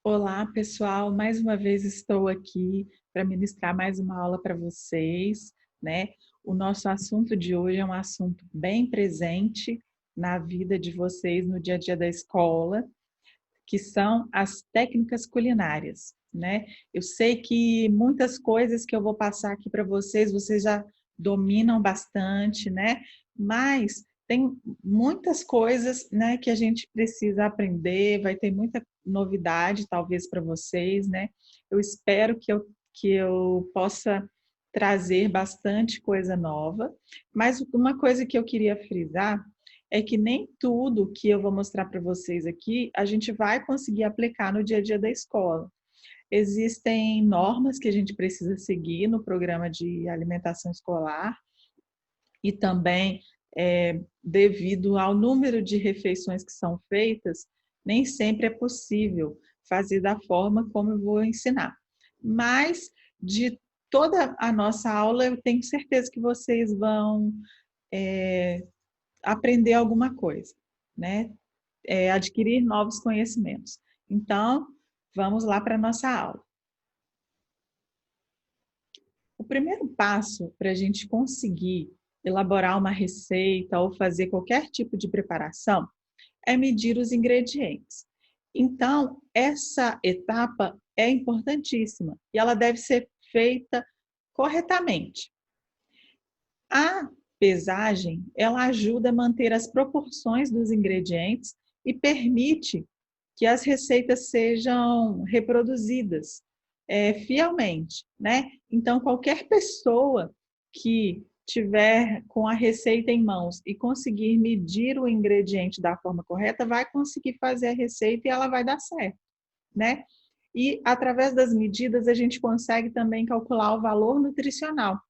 Olá, pessoal. Mais uma vez estou aqui para ministrar mais uma aula para vocês, né? O nosso assunto de hoje é um assunto bem presente na vida de vocês no dia a dia da escola, que são as técnicas culinárias, né? Eu sei que muitas coisas que eu vou passar aqui para vocês, vocês já dominam bastante, né? Mas tem muitas coisas, né, que a gente precisa aprender, vai ter muita novidade talvez para vocês, né? Eu espero que eu possa trazer bastante coisa nova, mas uma coisa que eu queria frisar é que nem tudo que eu vou mostrar para vocês aqui a gente vai conseguir aplicar no dia a dia da escola. Existem normas que a gente precisa seguir no programa de alimentação escolar e também, devido ao número de refeições que são feitas, nem sempre é possível fazer da forma como eu vou ensinar. Mas de toda a nossa aula, eu tenho certeza que vocês vão aprender alguma coisa, né? Adquirir novos conhecimentos. Então, vamos lá para a nossa aula. O primeiro passo para a gente conseguir elaborar uma receita ou fazer qualquer tipo de preparação é medir os ingredientes. Então, essa etapa é importantíssima e ela deve ser feita corretamente. A pesagem, ela ajuda a manter as proporções dos ingredientes e permite que as receitas sejam reproduzidas fielmente, né? Então, qualquer pessoa que tiver com a receita em mãos e conseguir medir o ingrediente da forma correta, vai conseguir fazer a receita e ela vai dar certo, né? E através das medidas a gente consegue também calcular o valor nutricional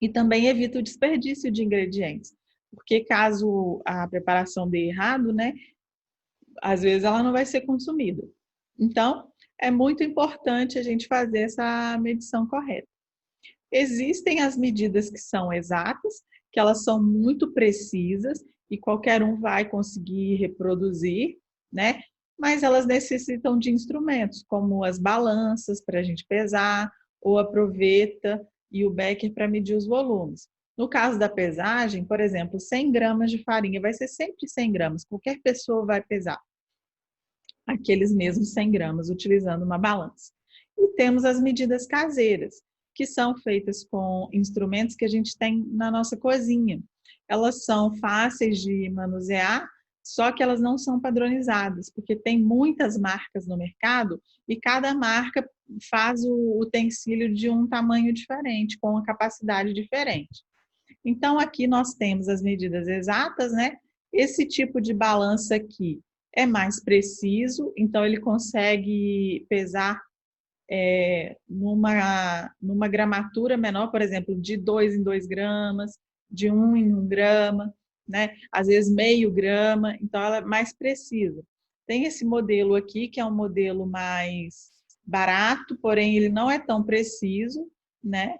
e também evita o desperdício de ingredientes, porque caso a preparação dê errado, né, às vezes ela não vai ser consumida. Então, é muito importante a gente fazer essa medição correta. Existem as medidas que são exatas, que elas são muito precisas e qualquer um vai conseguir reproduzir, né? Mas elas necessitam de instrumentos, como as balanças para a gente pesar, ou a proveta e o becker para medir os volumes. No caso da pesagem, por exemplo, 100 gramas de farinha vai ser sempre 100 gramas, qualquer pessoa vai pesar aqueles mesmos 100 gramas utilizando uma balança. E temos as medidas caseiras, que são feitas com instrumentos que a gente tem na nossa cozinha. Elas são fáceis de manusear, só que elas não são padronizadas, porque tem muitas marcas no mercado e cada marca faz o utensílio de um tamanho diferente, com uma capacidade diferente. Então, aqui nós temos as medidas exatas, né? Esse tipo de balança aqui é mais preciso, então ele consegue pesar numa gramatura menor, por exemplo, de 2 em 2 gramas, de 1 em 1 grama, né? Às vezes meio grama, então ela é mais precisa. Tem esse modelo aqui, que é um modelo mais barato, porém ele não é tão preciso, né?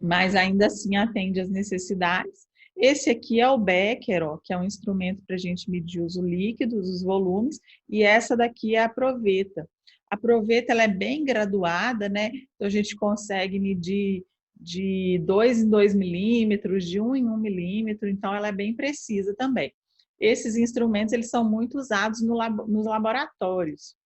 Mas ainda assim atende às necessidades. Esse aqui é o Becker, ó, que é um instrumento para a gente medir os líquidos, os volumes, e essa daqui é a proveta. A proveta ela é bem graduada, né? Então a gente consegue medir de 2 em 2 milímetros, de 1 em 1 milímetro, então ela é bem precisa também. Esses instrumentos eles são muito usados nos laboratórios.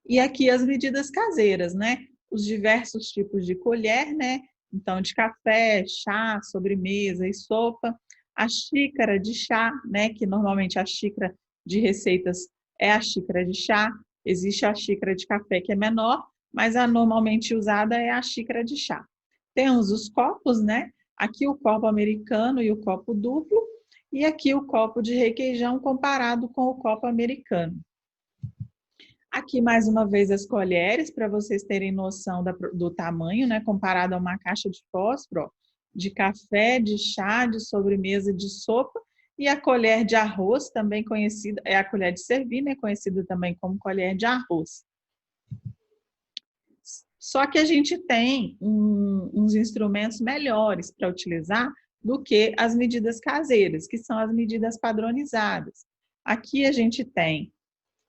E aqui as medidas caseiras, né? Os diversos tipos de colher, né? Então, de café, chá, sobremesa e sopa. A xícara de chá, né? Que normalmente a xícara de receitas é a xícara de chá. Existe a xícara de café que é menor, mas a normalmente usada é a xícara de chá. Temos os copos, né? Aqui o copo americano e o copo duplo, e aqui o copo de requeijão comparado com o copo americano. Aqui, mais uma vez, as colheres, para vocês terem noção do tamanho, né? Comparado a uma caixa de fósforo, ó, de café, de chá, de sobremesa, de sopa. E a colher de arroz, também conhecida, é a colher de servir, né? Conhecida também como colher de arroz. Só que a gente tem uns instrumentos melhores para utilizar do que as medidas caseiras, que são as medidas padronizadas. Aqui a gente tem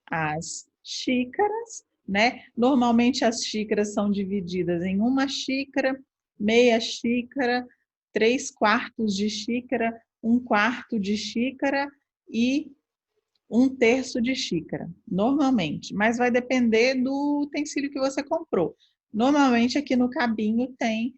as xícaras, né? Normalmente as xícaras são divididas em 1 xícara, meia xícara, 3/4 de xícara, 1/4 de xícara e 1/3 de xícara, normalmente, mas vai depender do utensílio que você comprou. Normalmente aqui no cabinho tem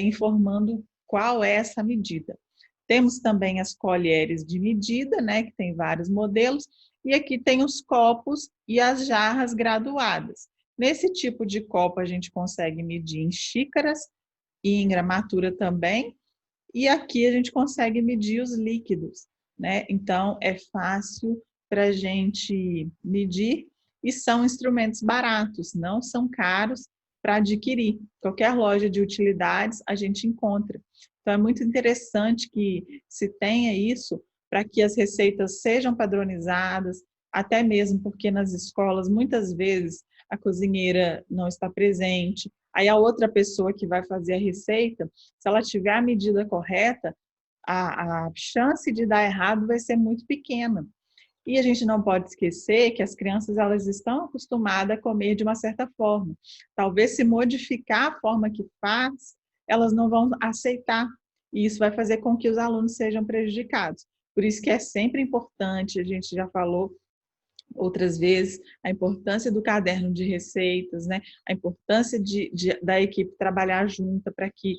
informando qual é essa medida. Temos também as colheres de medida, né, que tem vários modelos, e aqui tem os copos e as jarras graduadas. Nesse tipo de copo a gente consegue medir em xícaras e em gramatura também, e aqui a gente consegue medir os líquidos, né? Então é fácil para a gente medir e são instrumentos baratos, não são caros para adquirir. Qualquer loja de utilidades a gente encontra. Então é muito interessante que se tenha isso para que as receitas sejam padronizadas, até mesmo porque nas escolas muitas vezes a cozinheira não está presente, aí a outra pessoa que vai fazer a receita, se ela tiver a medida correta, a chance de dar errado vai ser muito pequena. E a gente não pode esquecer que as crianças elas estão acostumadas a comer de uma certa forma. Talvez se modificar a forma que faz, elas não vão aceitar. E isso vai fazer com que os alunos sejam prejudicados. Por isso que é sempre importante, a gente já falou outras vezes, a importância do caderno de receitas, né? A importância da equipe trabalhar junta para que,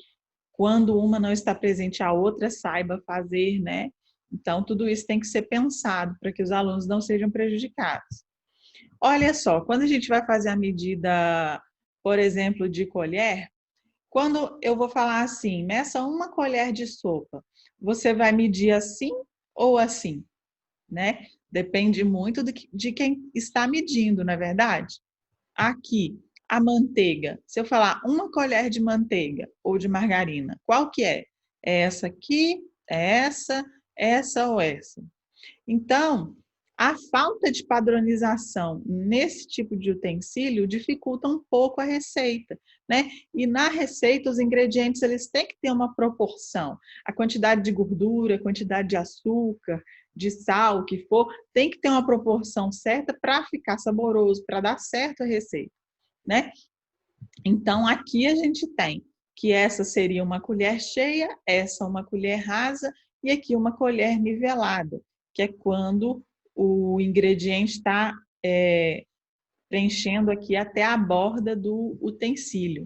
quando uma não está presente, a outra saiba fazer, né? Então, tudo isso tem que ser pensado para que os alunos não sejam prejudicados. Olha só, quando a gente vai fazer a medida, por exemplo, de colher, quando eu vou falar assim, meça 1 colher de sopa, você vai medir assim ou assim? Né? Depende muito de quem está medindo, não é verdade? Aqui, a manteiga. Se eu falar 1 colher de manteiga ou de margarina, qual que é? É essa aqui, é essa ou essa? Então, a falta de padronização nesse tipo de utensílio dificulta um pouco a receita, né? E na receita os ingredientes eles têm que ter uma proporção. A quantidade de gordura, a quantidade de açúcar, de sal, o que for, tem que ter uma proporção certa para ficar saboroso, para dar certo a receita, né? Então aqui a gente tem que essa seria 1 colher cheia, essa 1 colher rasa e aqui 1 colher nivelada, que é quando o ingrediente está preenchendo aqui até a borda do utensílio.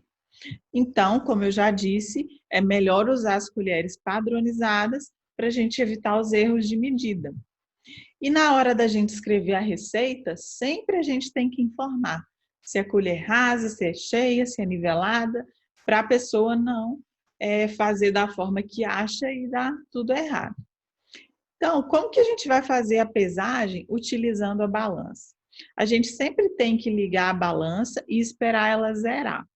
Então, como eu já disse, é melhor usar as colheres padronizadas para a gente evitar os erros de medida. E na hora da gente escrever a receita, sempre a gente tem que informar se é colher rasa, se é cheia, se é nivelada, para a pessoa não fazer da forma que acha e dar tudo errado. Então, como que a gente vai fazer a pesagem utilizando a balança? A gente sempre tem que ligar a balança e esperar ela zerar.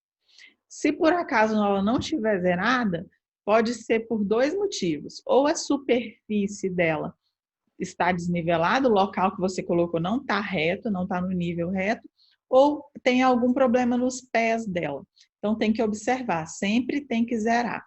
Se por acaso ela não estiver zerada, pode ser por 2 motivos. Ou a superfície dela está desnivelada, o local que você colocou não está reto, não está no nível reto, ou tem algum problema nos pés dela. Então tem que observar, sempre tem que zerar.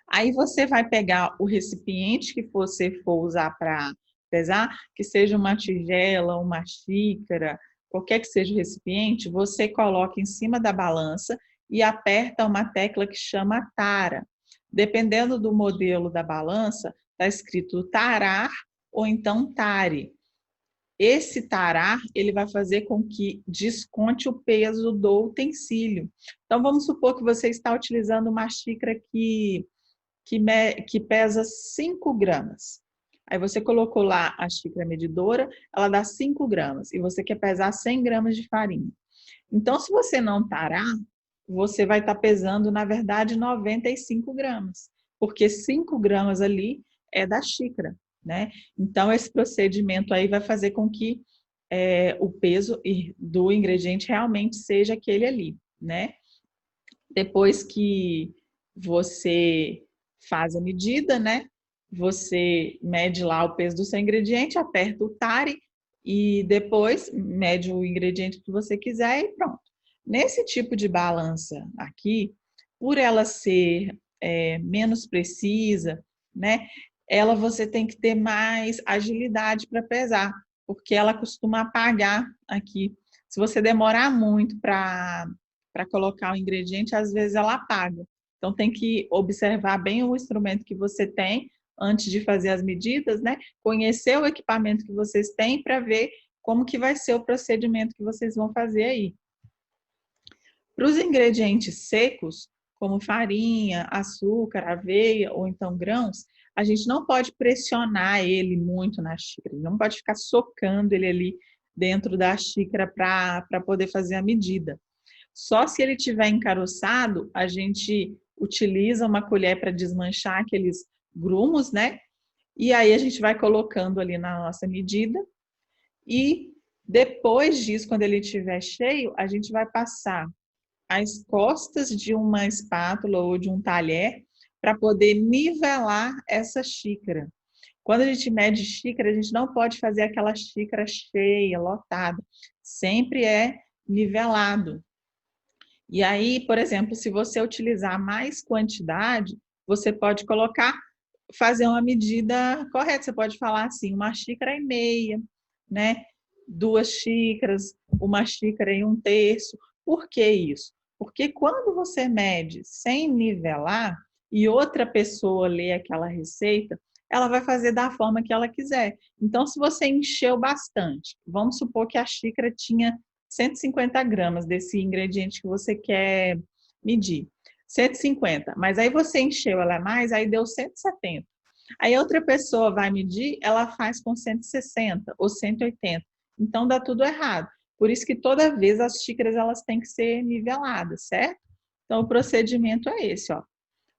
Aí você vai pegar o recipiente que você for usar para pesar, que seja uma tigela, uma xícara, qualquer que seja o recipiente, você coloca em cima da balança e aperta uma tecla que chama tara. Dependendo do modelo da balança, está escrito tarar ou então tare. Esse tarar, ele vai fazer com que desconte o peso do utensílio. Então, vamos supor que você está utilizando uma xícara que pesa 5 gramas. Aí você colocou lá a xícara medidora, ela dá 5 gramas, e você quer pesar 100 gramas de farinha. Então, se você não tarar, você vai estar pesando, na verdade, 95 gramas, porque 5 gramas ali é da xícara, né? Então, esse procedimento aí vai fazer com que o peso do ingrediente realmente seja aquele ali, né? Depois que você faz a medida, né? Você mede lá o peso do seu ingrediente, aperta o tare e depois mede o ingrediente que você quiser e pronto. Nesse tipo de balança aqui, por ela ser menos precisa, né? Ela você tem que ter mais agilidade para pesar, porque ela costuma apagar aqui. Se você demorar muito para colocar o ingrediente, às vezes ela apaga. Então, tem que observar bem o instrumento que você tem antes de fazer as medidas, né? Conhecer o equipamento que vocês têm para ver como que vai ser o procedimento que vocês vão fazer aí. Para os ingredientes secos, como farinha, açúcar, aveia ou então grãos, a gente não pode pressionar ele muito na xícara, não pode ficar socando ele ali dentro da xícara para poder fazer a medida. Só se ele estiver encaroçado, a gente utiliza uma colher para desmanchar aqueles grumos, né? E aí a gente vai colocando ali na nossa medida e depois disso, quando ele estiver cheio, a gente vai passar as costas de uma espátula ou de um talher para poder nivelar essa xícara. Quando a gente mede xícara, a gente não pode fazer aquela xícara cheia, lotada. Sempre é nivelado. E aí, por exemplo, se você utilizar mais quantidade, você pode fazer uma medida correta. Você pode falar assim, 1,5 xícaras, né? 2 xícaras, 1,1 xícara. Por que isso? Porque quando você mede sem nivelar e outra pessoa lê aquela receita, ela vai fazer da forma que ela quiser. Então, se você encheu bastante, vamos supor que a xícara tinha 150 gramas desse ingrediente que você quer medir. 150, mas aí você encheu ela mais, aí deu 170. Aí outra pessoa vai medir, ela faz com 160 ou 180. Então dá tudo errado. Por isso que toda vez as xícaras elas têm que ser niveladas, certo? Então o procedimento é esse, ó.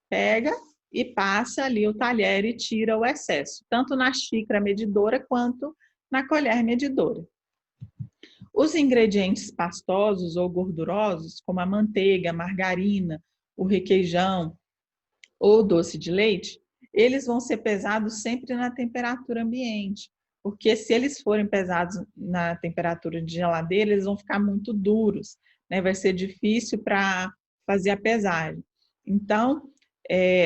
Pega e passa ali o talher e tira o excesso, tanto na xícara medidora quanto na colher medidora. Os ingredientes pastosos ou gordurosos, como a manteiga, a margarina, o requeijão ou doce de leite, eles vão ser pesados sempre na temperatura ambiente, porque se eles forem pesados na temperatura de geladeira, eles vão ficar muito duros, né? Vai ser difícil para fazer a pesagem. Então,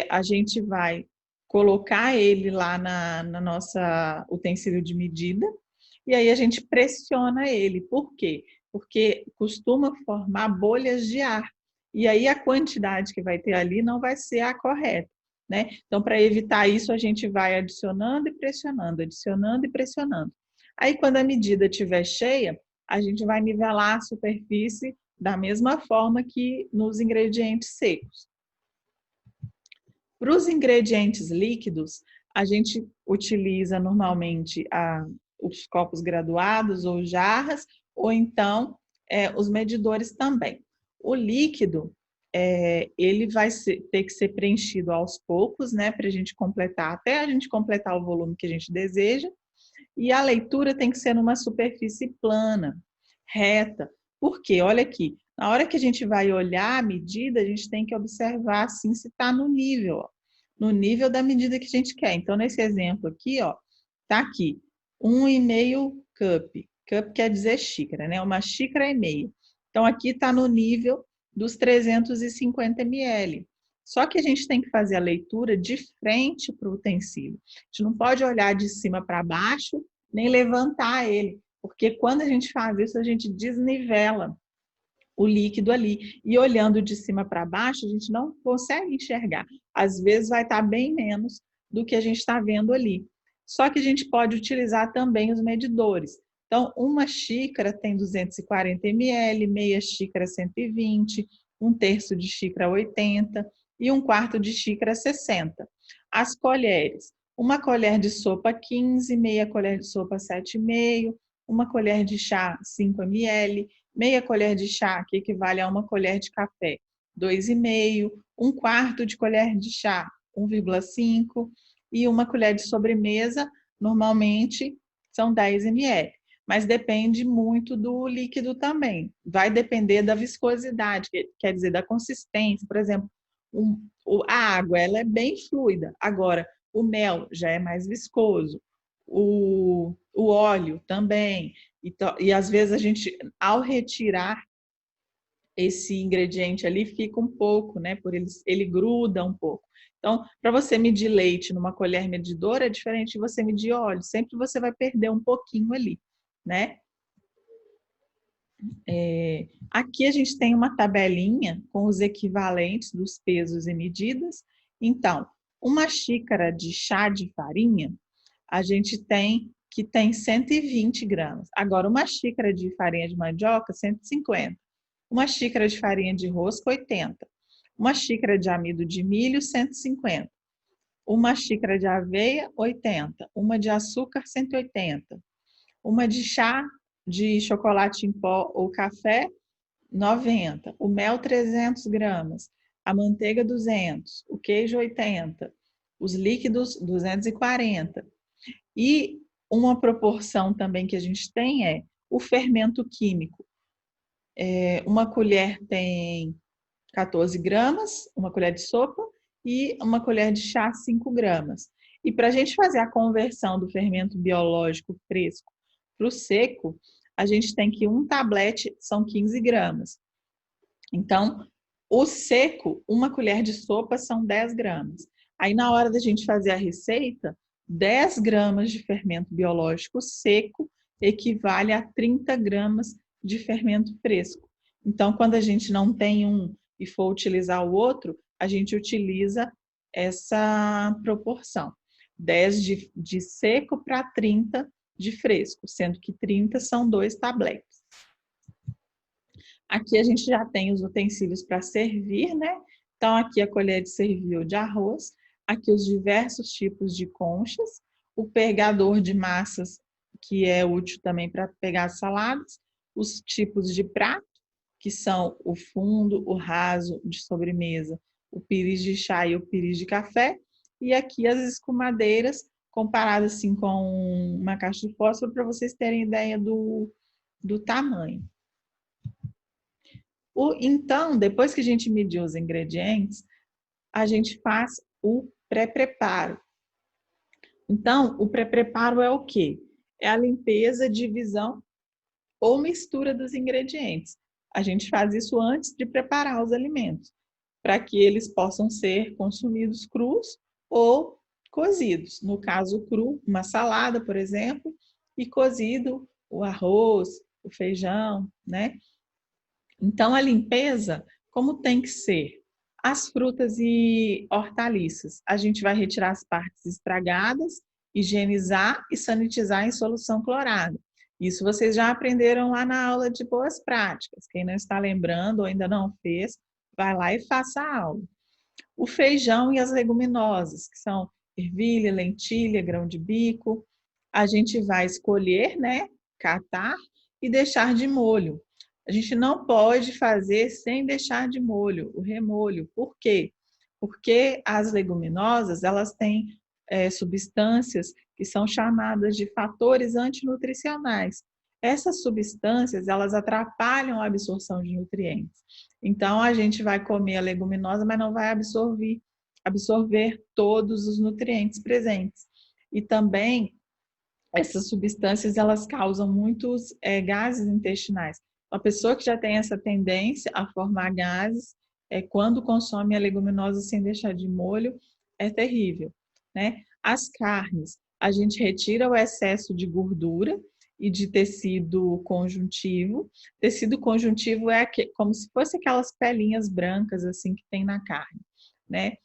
a gente vai colocar ele lá na nossa utensílio de medida, e aí a gente pressiona ele. Por quê? Porque costuma formar bolhas de ar. E aí a quantidade que vai ter ali não vai ser a correta, né? Então, para evitar isso, a gente vai adicionando e pressionando, adicionando e pressionando. Aí, quando a medida estiver cheia, a gente vai nivelar a superfície da mesma forma que nos ingredientes secos. Para os ingredientes líquidos, a gente utiliza normalmente os copos graduados ou jarras, ou então os medidores também. O líquido, ele vai ter que ser preenchido aos poucos, né, para a gente completar, até a gente completar o volume que a gente deseja, e a leitura tem que ser numa superfície plana, reta. Por quê? Olha aqui, na hora que a gente vai olhar a medida, a gente tem que observar assim se está no nível, ó, no nível da medida que a gente quer. Então, nesse exemplo aqui, ó, tá aqui, 1,5 cup. Cup quer dizer xícara, né? 1,5 xícaras. Então, aqui está no nível dos 350 ml. Só que a gente tem que fazer a leitura de frente para o utensílio. A gente não pode olhar de cima para baixo, nem levantar ele, porque quando a gente faz isso, a gente desnivela o líquido ali. E olhando de cima para baixo, a gente não consegue enxergar. Às vezes vai estar bem menos do que a gente está vendo ali. Só que a gente pode utilizar também os medidores. Então, 1 xícara tem 240 ml, meia xícara 120, 1/3 de xícara 80 e 1/4 de xícara 60. As colheres, 1 colher de sopa 15, meia colher de sopa 7,5, 1 colher de chá 5 ml, meia colher de chá, que equivale a 1 colher de café, 2,5, 1/4 de colher de chá, 1,5, e 1 colher de sobremesa, normalmente são 10 ml. Mas depende muito do líquido também. Vai depender da viscosidade, quer dizer, da consistência. Por exemplo, a água ela é bem fluida. Agora, o mel já é mais viscoso. O óleo também. E às vezes a gente, ao retirar esse ingrediente ali, fica um pouco, né? Ele gruda um pouco. Então, para você medir leite numa colher medidora, é diferente de você medir óleo. Sempre você vai perder um pouquinho ali. né? Aqui a gente tem uma tabelinha com os equivalentes dos pesos e medidas. Então, uma xícara de chá de farinha, a gente tem que tem 120 gramas. Agora, uma xícara de farinha de mandioca, 150. Uma xícara de farinha de rosca, 80. Uma xícara de amido de milho, 150. Uma xícara de aveia, 80. Uma de açúcar, 180. Uma de chá de chocolate em pó ou café, 90. O mel, 300 gramas. A manteiga, 200. O queijo, 80. Os líquidos, 240. E uma proporção também que a gente tem é o fermento químico. Uma colher tem 14 gramas, uma colher de sopa, e uma colher de chá, 5 gramas. E para a gente fazer a conversão do fermento biológico fresco para o seco, a gente tem que um tablete são 15 gramas. Então, o seco, uma colher de sopa são 10 gramas. Aí, na hora da gente fazer a receita, 10 gramas de fermento biológico seco equivale a 30 gramas de fermento fresco. Então, quando a gente não tem um e for utilizar o outro, a gente utiliza essa proporção. 10 de seco para 30 de fresco, sendo que 30 são 2 tabletes. Aqui a gente já tem os utensílios para servir, né? Então, aqui a colher de servir de arroz, aqui os diversos tipos de conchas, o pegador de massas, que é útil também para pegar saladas, os tipos de prato, que são o fundo, o raso de sobremesa, o pires de chá e o pires de café, e aqui as escumadeiras, comparadas assim com uma caixa de fósforo, para vocês terem ideia do tamanho. Então, depois que a gente mediu os ingredientes, a gente faz o pré-preparo. Então, o pré-preparo é o quê? É a limpeza, divisão ou mistura dos ingredientes. A gente faz isso antes de preparar os alimentos, para que eles possam ser consumidos crus ou cozidos. No caso, cru, uma salada, por exemplo, e cozido, o arroz, o feijão, né? Então, a limpeza, como tem que ser? As frutas e hortaliças, a gente vai retirar as partes estragadas, higienizar e sanitizar em solução clorada. Isso vocês já aprenderam lá na aula de boas práticas. Quem não está lembrando ou ainda não fez, vai lá e faça a aula. O feijão e as leguminosas, que são ervilha, lentilha, grão de bico, a gente vai escolher, né, catar e deixar de molho. A gente não pode fazer sem deixar de molho, o remolho. Por quê? Porque as leguminosas, elas têm substâncias que são chamadas de fatores antinutricionais. Essas substâncias, elas atrapalham a absorção de nutrientes. Então, a gente vai comer a leguminosa, mas não vai absorver todos os nutrientes presentes. E também, essas substâncias, elas causam muitos gases intestinais. Uma pessoa que já tem essa tendência a formar gases, quando consome a leguminosa sem deixar de molho, é terrível, né? As carnes, a gente retira o excesso de gordura e de tecido conjuntivo. Tecido conjuntivo é como se fosse aquelas pelinhas brancas assim que tem na carne, né?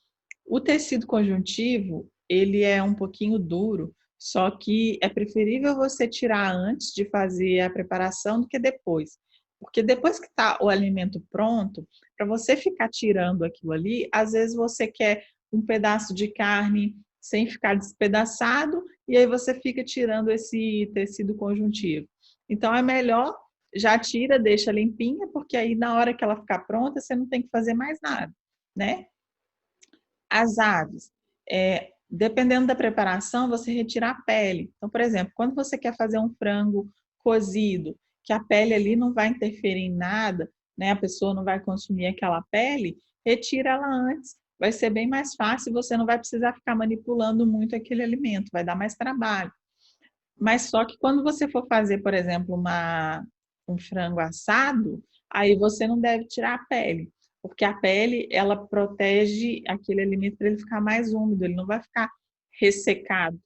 O tecido conjuntivo, ele é um pouquinho duro, só que é preferível você tirar antes de fazer a preparação do que depois. Porque depois que está o alimento pronto, para você ficar tirando aquilo ali, às vezes você quer um pedaço de carne sem ficar despedaçado, e aí você fica tirando esse tecido conjuntivo. Então é melhor, já tira, deixa limpinha, porque aí na hora que ela ficar pronta, você não tem que fazer mais nada, né? As aves, dependendo da preparação, você retira a pele. Então, por exemplo, quando você quer fazer um frango cozido, que a pele ali não vai interferir em nada, né? A pessoa não vai consumir aquela pele, retira ela antes. Vai ser bem mais fácil, você não vai precisar ficar manipulando muito aquele alimento, vai dar mais trabalho. Mas só que quando você for fazer, por exemplo, um frango assado, aí você não deve tirar a pele, porque a pele, ela protege aquele alimento para ele ficar mais úmido, ele não vai ficar ressecado,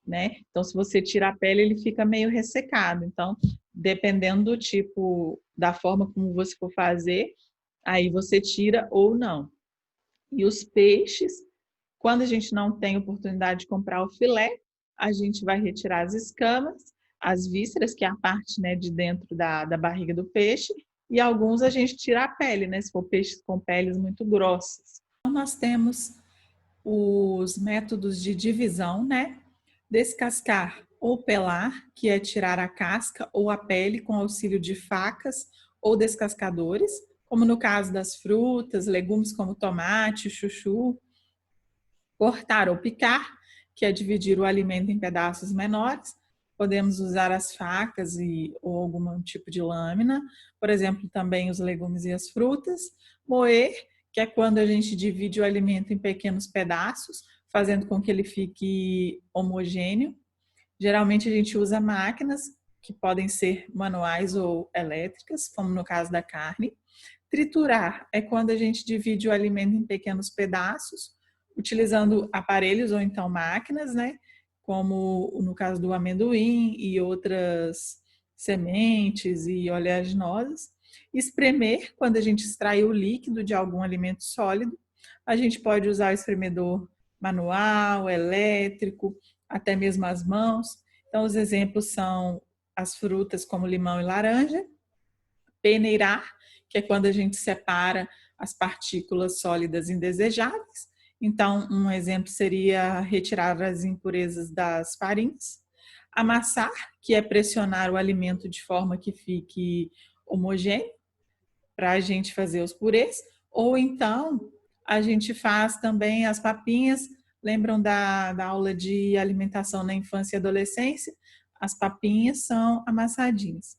né? Então, se você tira a pele, ele fica meio ressecado. Então, dependendo do tipo, da forma como você for fazer, aí você tira ou não. E os peixes, quando a gente não tem oportunidade de comprar o filé, a gente vai retirar as escamas, as vísceras, que é a parte, né, de dentro da barriga do peixe, e alguns a gente tira a pele, né, se for peixes com peles muito grossas. Então, nós temos os métodos de divisão, né? Descascar ou pelar, que é tirar a casca ou a pele com auxílio de facas ou descascadores, como no caso das frutas, legumes como tomate, chuchu. Cortar ou picar, que é dividir o alimento em pedaços menores. Podemos usar as facas ou algum tipo de lâmina, por exemplo, também os legumes e as frutas. Moer, que é quando a gente divide o alimento em pequenos pedaços, fazendo com que ele fique homogêneo. Geralmente a gente usa máquinas que podem ser manuais ou elétricas, como no caso da carne. Triturar é quando a gente divide o alimento em pequenos pedaços, utilizando aparelhos ou então máquinas, né? Como no caso do amendoim e outras sementes e oleaginosas. Espremer, quando a gente extrai o líquido de algum alimento sólido. A gente pode usar o espremedor manual, elétrico, até mesmo as mãos. Então, os exemplos são as frutas como limão e laranja. Peneirar, que é quando a gente separa as partículas sólidas indesejáveis. Então, um exemplo seria retirar as impurezas das farinhas. Amassar, que é pressionar o alimento de forma que fique homogêneo, para a gente fazer os purês. Ou então, a gente faz também as papinhas. Lembram da aula de alimentação na infância e adolescência? As papinhas são amassadinhas.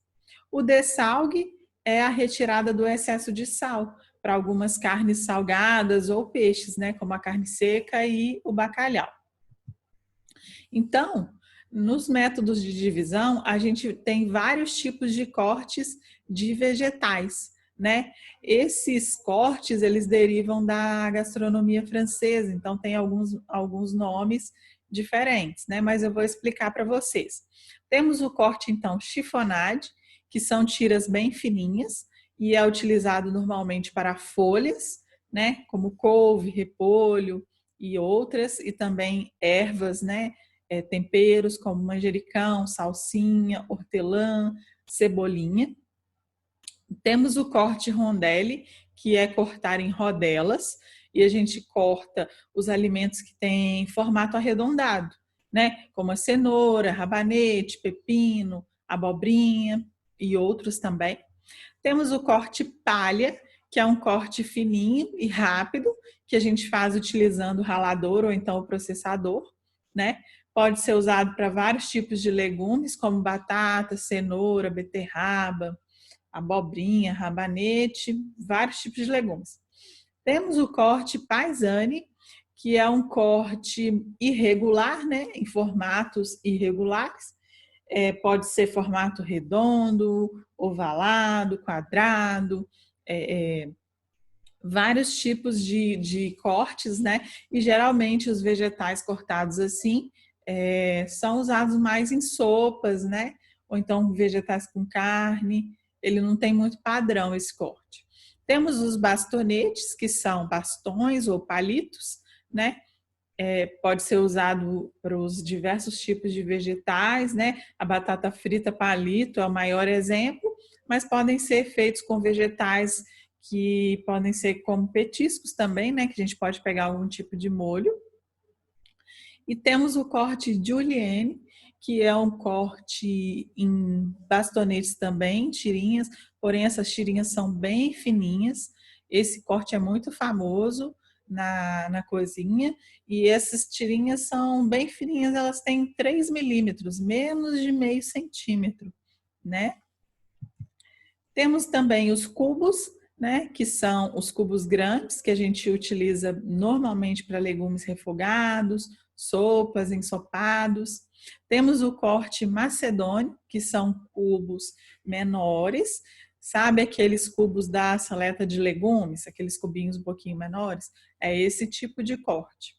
O dessalgue é a retirada do excesso de sal para algumas carnes salgadas ou peixes, né, como a carne seca e o bacalhau. Então, nos métodos de divisão, a gente tem vários tipos de cortes de vegetais, né? Esses cortes, eles derivam da gastronomia francesa, então tem alguns nomes diferentes, né? Mas eu vou explicar para vocês. Temos o corte, então, chiffonade, que são tiras bem fininhas e é utilizado normalmente para folhas, né? Como couve, repolho e outras, e também ervas, né? Temperos como manjericão, salsinha, hortelã, cebolinha. Temos o corte rondelli, que é cortar em rodelas, e a gente corta os alimentos que têm formato arredondado, né? Como a cenoura, rabanete, pepino, abobrinha e outros também. Temos o corte palha, que é um corte fininho e rápido, que a gente faz utilizando o ralador ou então o processador, né? Pode ser usado para vários tipos de legumes, como batata, cenoura, beterraba, abobrinha, rabanete, vários tipos de legumes. Temos o corte paisane, que é um corte irregular, né? Em formatos irregulares. Pode ser formato redondo, ovalado, quadrado, vários tipos de cortes, né? E geralmente os vegetais cortados assim são usados mais em sopas, né? Ou então vegetais com carne. Ele não tem muito padrão esse corte. Temos os bastonetes, que são bastões ou palitos, né? Pode ser usado para os diversos tipos de vegetais, né? A batata frita palito é o maior exemplo, mas podem ser feitos com vegetais que podem ser como petiscos também, né? Que a gente pode pegar algum tipo de molho. E temos o corte julienne, que é um corte em bastonetes também, tirinhas, porém essas tirinhas são bem fininhas. Esse corte é muito famoso na cozinha e essas tirinhas são bem fininhas, elas têm 3 milímetros, menos de meio centímetro, né? Temos também os cubos, né, que são os cubos grandes, que a gente utiliza normalmente para legumes refogados, sopas, ensopados. Temos o corte macedônio, que são cubos menores, sabe aqueles cubos da saleta de legumes, aqueles cubinhos um pouquinho menores? É esse tipo de corte.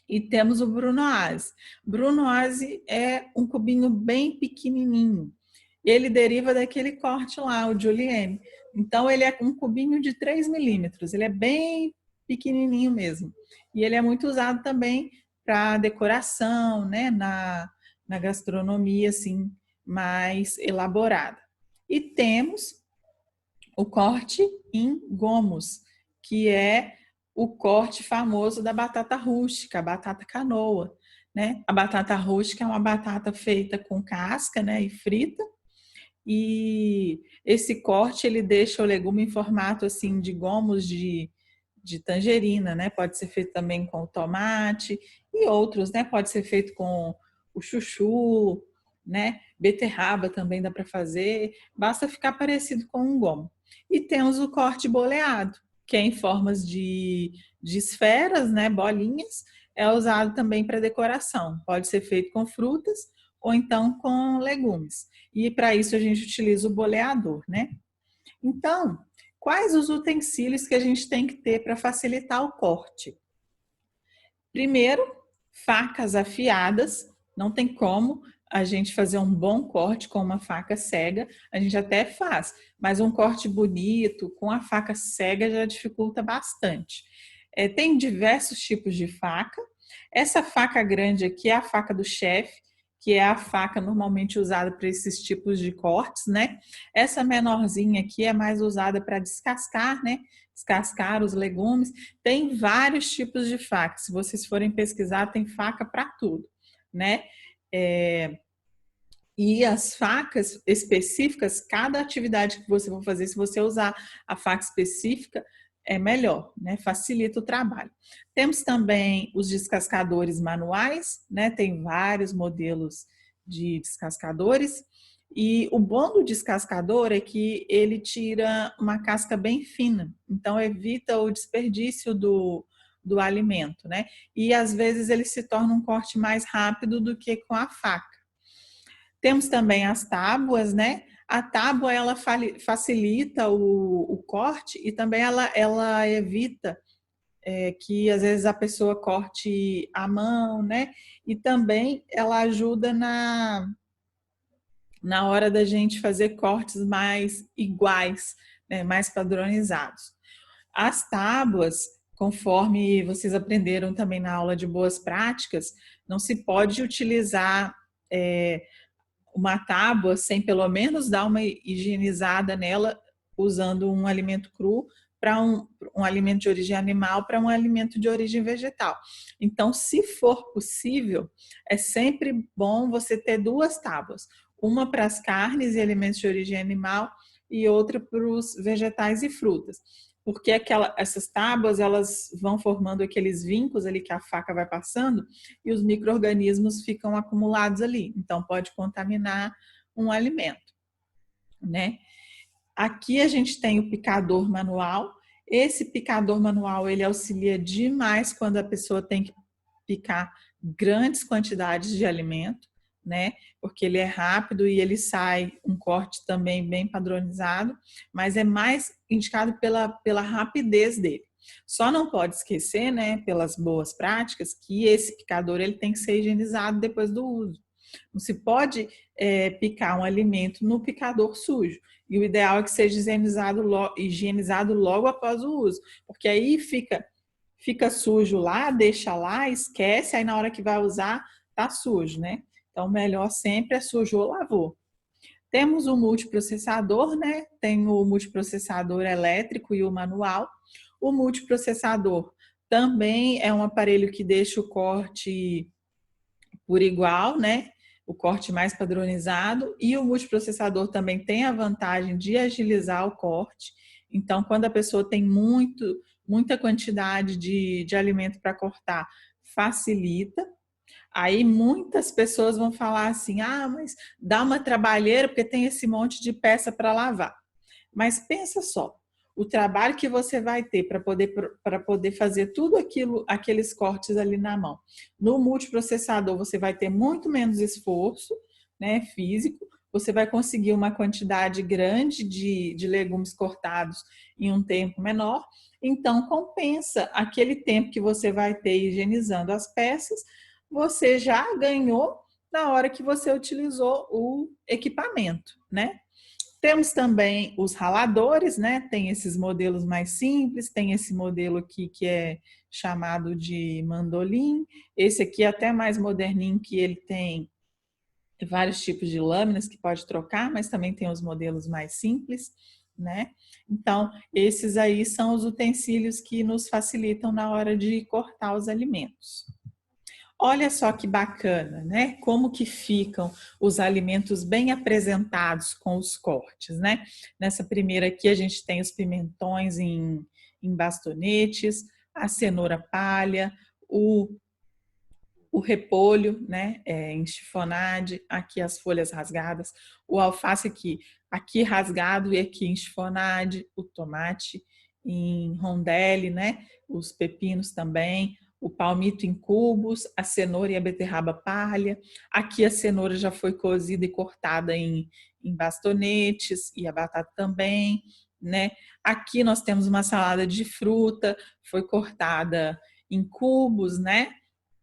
E temos o Brunoise. Brunoise é um cubinho bem pequenininho. Ele deriva daquele corte lá, o Julienne. Então, ele é um cubinho de 3 milímetros. Ele é bem pequenininho mesmo. E ele é muito usado também para decoração, né? Na gastronomia, assim, mais elaborada. E temos o corte em gomos, que é o corte famoso da batata rústica, a batata canoa, né? A batata rústica é uma batata feita com casca, né, e frita, e esse corte ele deixa o legume em formato assim de gomos de tangerina, né? Pode ser feito também com o tomate e outros, né? Pode ser feito com o chuchu, né? Beterraba também dá para fazer, basta ficar parecido com um gomo. E temos o corte boleado, que é em formas de esferas, né? Bolinhas, é usado também para decoração. Pode ser feito com frutas ou então com legumes. E para isso a gente utiliza o boleador, né? Então, quais os utensílios que a gente tem que ter para facilitar o corte? Primeiro, facas afiadas. Não tem como a gente fazer um bom corte com uma faca cega. A gente até faz, mas um corte bonito com a faca cega já dificulta bastante. Tem diversos tipos de faca. Essa faca grande aqui é a faca do chefe, que é a faca normalmente usada para esses tipos de cortes, né? Essa menorzinha aqui é mais usada para descascar, né? Descascar os legumes. Tem vários tipos de faca. Se vocês forem pesquisar, tem faca para tudo, né? E as facas específicas, cada atividade que você for fazer, se você usar a faca específica, é melhor, né? Facilita o trabalho. Temos também os descascadores manuais, né? Tem vários modelos de descascadores. E o bom do descascador é que ele tira uma casca bem fina, então evita o desperdício do alimento, né? E às vezes ele se torna um corte mais rápido do que com a faca. Temos também as tábuas, né? A tábua ela facilita o corte e também ela evita que às vezes a pessoa corte a mão, né? E também ela ajuda na hora da gente fazer cortes mais iguais, né? Mais padronizados. As tábuas, conforme vocês aprenderam também na aula de boas práticas, não se pode utilizar uma tábua sem pelo menos dar uma higienizada nela, usando um alimento cru para um alimento de origem animal para um alimento de origem vegetal. Então, se for possível, é sempre bom você ter duas tábuas, uma para as carnes e alimentos de origem animal e outra para os vegetais e frutas. Porque essas tábuas elas vão formando aqueles vincos ali que a faca vai passando e os micro-organismos ficam acumulados ali. Então, pode contaminar um alimento, né? Aqui a gente tem o picador manual. Esse picador manual, ele auxilia demais quando a pessoa tem que picar grandes quantidades de alimento, né? Porque ele é rápido e ele sai um corte também bem padronizado, mas é mais indicado pela rapidez dele. Só não pode esquecer, né, pelas boas práticas, que esse picador ele tem que ser higienizado depois do uso. Não se pode picar um alimento no picador sujo. E o ideal é que seja higienizado logo após o uso, porque aí fica sujo lá, deixa lá, esquece, aí na hora que vai usar, tá sujo, né? Então, melhor sempre é sujo ou lavou. Temos o multiprocessador, né? Tem o multiprocessador elétrico e o manual. O multiprocessador também é um aparelho que deixa o corte por igual, né? O corte mais padronizado. E o multiprocessador também tem a vantagem de agilizar o corte. Então, quando a pessoa tem muita quantidade de alimento para cortar, facilita. Aí muitas pessoas vão falar assim: ah, mas dá uma trabalheira porque tem esse monte de peça para lavar. Mas pensa só, o trabalho que você vai ter para poder fazer tudo aqueles cortes ali na mão. No multiprocessador você vai ter muito menos esforço, né, físico, você vai conseguir uma quantidade grande de legumes cortados em um tempo menor, então compensa aquele tempo que você vai ter higienizando as peças, você já ganhou na hora que você utilizou o equipamento, né? Temos também os raladores, né? Tem esses modelos mais simples, tem esse modelo aqui que é chamado de mandolim, esse aqui é até mais moderninho, que ele tem vários tipos de lâminas que pode trocar, mas também tem os modelos mais simples, né? Então, esses aí são os utensílios que nos facilitam na hora de cortar os alimentos. Olha só que bacana, né? Como que ficam os alimentos bem apresentados com os cortes, né? Nessa primeira aqui a gente tem os pimentões em bastonetes, a cenoura palha, o repolho, né, em chiffonade, aqui as folhas rasgadas, o alface aqui rasgado e aqui em chiffonade, o tomate em rondelle, né, os pepinos também, o palmito em cubos, a cenoura e a beterraba palha. Aqui a cenoura já foi cozida e cortada em bastonetes e a batata também, né? Aqui nós temos uma salada de fruta, foi cortada em cubos, né?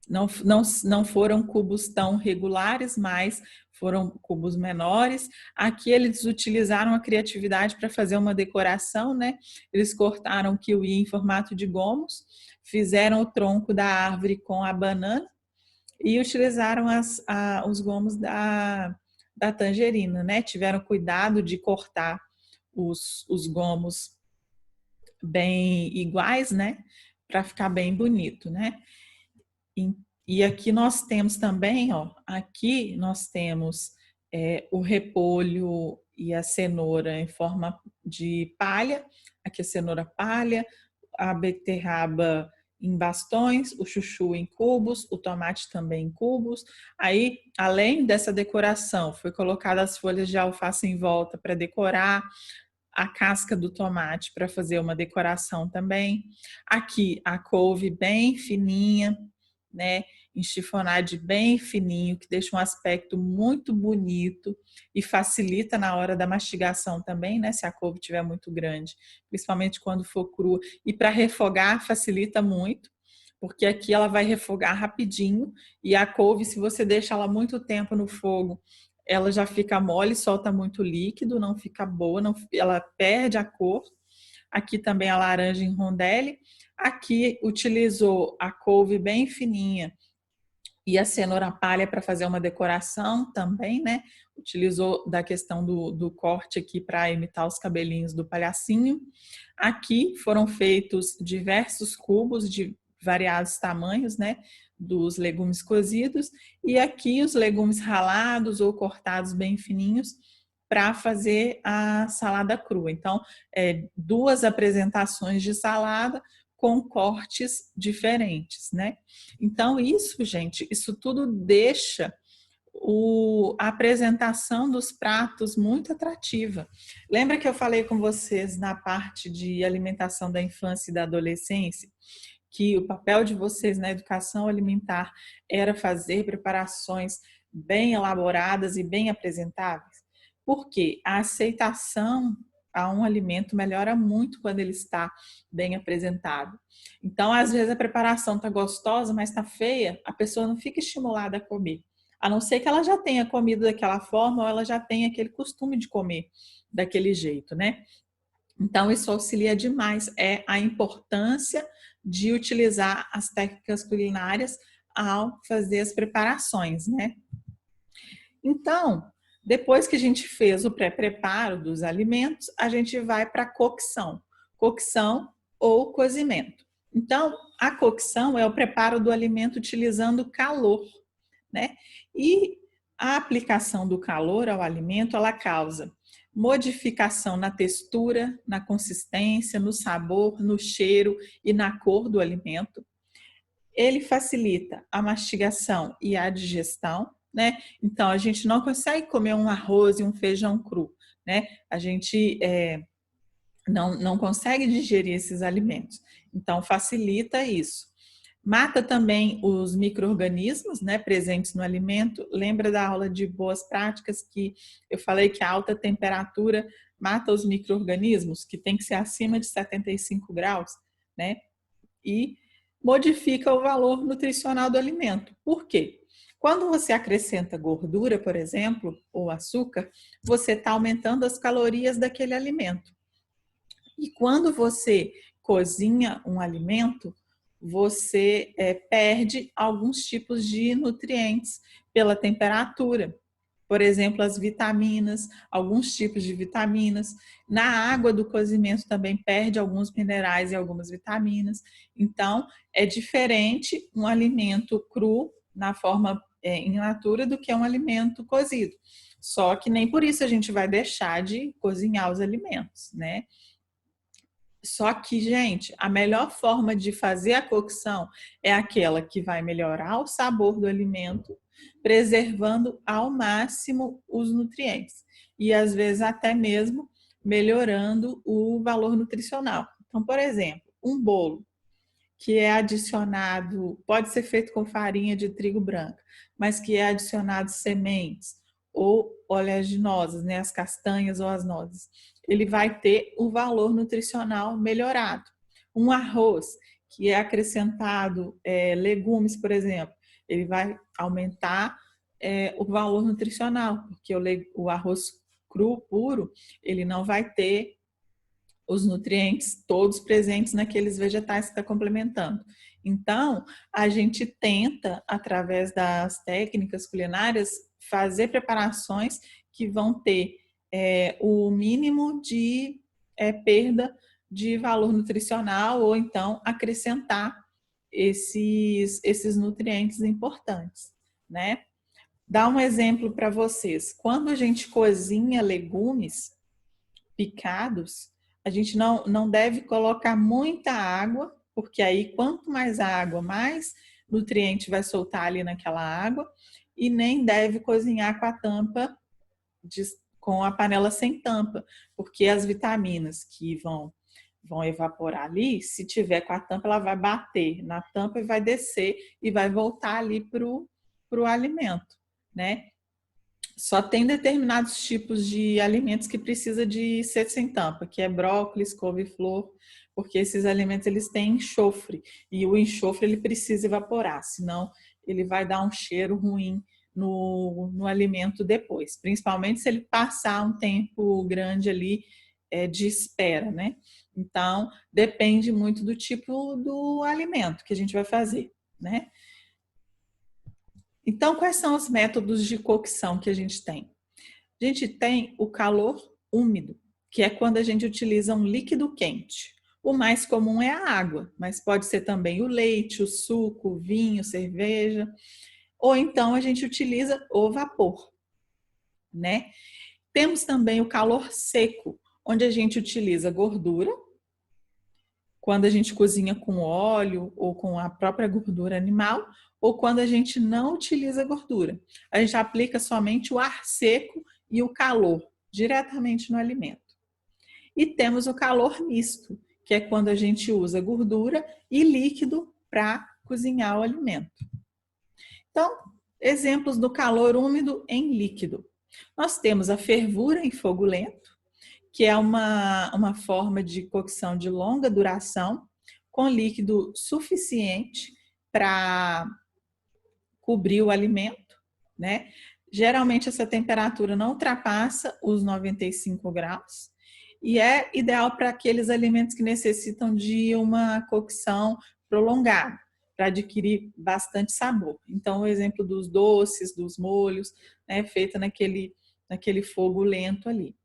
Não foram cubos tão regulares, mas foram cubos menores. Aqui eles utilizaram a criatividade para fazer uma decoração, né? Eles cortaram o kiwi em formato de gomos, fizeram o tronco da árvore com a banana e utilizaram os gomos da tangerina, né? Tiveram cuidado de cortar os gomos bem iguais, né? Para ficar bem bonito, né? E aqui nós temos também, ó, aqui nós temos o repolho e a cenoura em forma de palha, aqui a cenoura palha, a beterraba em bastões, o chuchu em cubos, o tomate também em cubos. Aí, além dessa decoração, foi colocada as folhas de alface em volta para decorar, a casca do tomate para fazer uma decoração também. Aqui a couve bem fininha, né? Em chiffonade bem fininho, que deixa um aspecto muito bonito e facilita na hora da mastigação também, né? Se a couve estiver muito grande, principalmente quando for crua. E para refogar facilita muito, porque aqui ela vai refogar rapidinho e a couve, se você deixa ela muito tempo no fogo, ela já fica mole, solta muito líquido, não fica boa, não, ela perde a cor. Aqui também a laranja em rondelle. Aqui utilizou a couve bem fininha e a cenoura palha para fazer uma decoração também, né? Utilizou da questão do corte aqui para imitar os cabelinhos do palhacinho. Aqui foram feitos diversos cubos de variados tamanhos, né? Dos legumes cozidos. E aqui os legumes ralados ou cortados bem fininhos para fazer a salada crua. Então, duas apresentações de salada com cortes diferentes, né? Então, isso, gente, isso tudo deixa a apresentação dos pratos muito atrativa. Lembra que eu falei com vocês na parte de alimentação da infância e da adolescência, que o papel de vocês na educação alimentar era fazer preparações bem elaboradas e bem apresentáveis? Porque a aceitação a um alimento melhora muito quando ele está bem apresentado. Então, às vezes a preparação está gostosa, mas está feia, a pessoa não fica estimulada a comer. A não ser que ela já tenha comido daquela forma ou ela já tenha aquele costume de comer daquele jeito, né? Então, isso auxilia demais, a importância de utilizar as técnicas culinárias ao fazer as preparações, né? Então, depois que a gente fez o pré-preparo dos alimentos, a gente vai para a cocção ou cozimento. Então, a cocção é o preparo do alimento utilizando calor, né? E a aplicação do calor ao alimento, ela causa modificação na textura, na consistência, no sabor, no cheiro e na cor do alimento. Ele facilita a mastigação e a digestão, né? Então, a gente não consegue comer um arroz e um feijão cru, né? A gente não consegue digerir esses alimentos. Então, facilita isso. Mata também os micro-organismos, né, presentes no alimento. Lembra da aula de boas práticas que eu falei que a alta temperatura mata os micro-organismos, que tem que ser acima de 75 graus, né? E modifica o valor nutricional do alimento. Por quê? Quando você acrescenta gordura, por exemplo, ou açúcar, você está aumentando as calorias daquele alimento. E quando você cozinha um alimento, você perde alguns tipos de nutrientes pela temperatura. Por exemplo, as vitaminas, alguns tipos de vitaminas. Na água do cozimento também perde alguns minerais e algumas vitaminas. Então, é diferente um alimento cru, na forma in natura, do que um alimento cozido. Só que nem por isso a gente vai deixar de cozinhar os alimentos, né? Só que, gente, a melhor forma de fazer a cocção é aquela que vai melhorar o sabor do alimento, preservando ao máximo os nutrientes e às vezes até mesmo melhorando o valor nutricional. Então, por exemplo, um bolo que é adicionado, pode ser feito com farinha de trigo branca, mas que é adicionado sementes ou oleaginosas, né, as castanhas ou as nozes, ele vai ter o valor nutricional melhorado. Um arroz que é acrescentado legumes, por exemplo, ele vai aumentar o valor nutricional, porque o arroz cru, puro, ele não vai ter os nutrientes todos presentes naqueles vegetais que está complementando. Então, a gente tenta, através das técnicas culinárias, fazer preparações que vão ter o mínimo de perda de valor nutricional ou então acrescentar esses nutrientes importantes, né? Dar um exemplo para vocês. Quando a gente cozinha legumes picados, a gente não deve colocar muita água, porque aí quanto mais água, mais nutriente vai soltar ali naquela água, e nem deve cozinhar com a tampa, com a panela sem tampa, porque as vitaminas que vão evaporar ali, se tiver com a tampa, ela vai bater na tampa e vai descer e vai voltar ali para o alimento, né? Só tem determinados tipos de alimentos que precisa de ser sem tampa, que é brócolis, couve-flor, porque esses alimentos eles têm enxofre e o enxofre ele precisa evaporar, senão ele vai dar um cheiro ruim no alimento depois, principalmente se ele passar um tempo grande ali de espera, né? Então, depende muito do tipo do alimento que a gente vai fazer, né? Então, quais são os métodos de cocção que a gente tem? A gente tem o calor úmido, que é quando a gente utiliza um líquido quente. O mais comum é a água, mas pode ser também o leite, o suco, o vinho, cerveja. Ou então a gente utiliza o vapor, né? Temos também o calor seco, onde a gente utiliza gordura, quando a gente cozinha com óleo ou com a própria gordura animal, ou quando a gente não utiliza gordura. A gente aplica somente o ar seco e o calor diretamente no alimento. E temos o calor misto, que é quando a gente usa gordura e líquido para cozinhar o alimento. Então, exemplos do calor úmido em líquido. Nós temos a fervura em fogo lento, que é uma forma de cocção de longa duração, com líquido suficiente para cobrir o alimento, né? Geralmente essa temperatura não ultrapassa os 95 graus e é ideal para aqueles alimentos que necessitam de uma cocção prolongada, para adquirir bastante sabor. Então, o exemplo dos doces, dos molhos, né, feita naquele fogo lento ali.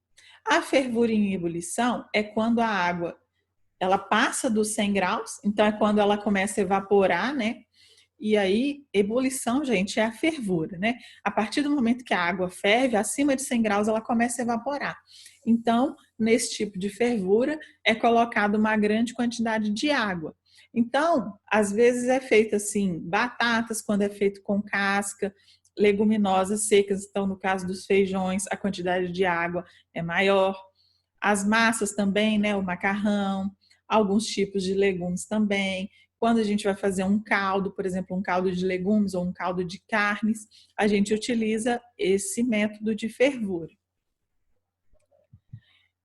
A fervura em ebulição é quando a água ela passa dos 100 graus, então é quando ela começa a evaporar, né? E aí, ebulição, gente, é a fervura, né? A partir do momento que a água ferve, acima de 100 graus, ela começa a evaporar. Então, nesse tipo de fervura, é colocada uma grande quantidade de água. Então, às vezes é feito assim, batatas, quando é feito com casca, leguminosas secas, então no caso dos feijões, a quantidade de água é maior. As massas também, né? O macarrão, alguns tipos de legumes também, Quando a gente vai fazer um caldo, por exemplo, um caldo de legumes ou um caldo de carnes, a gente utiliza esse método de fervura.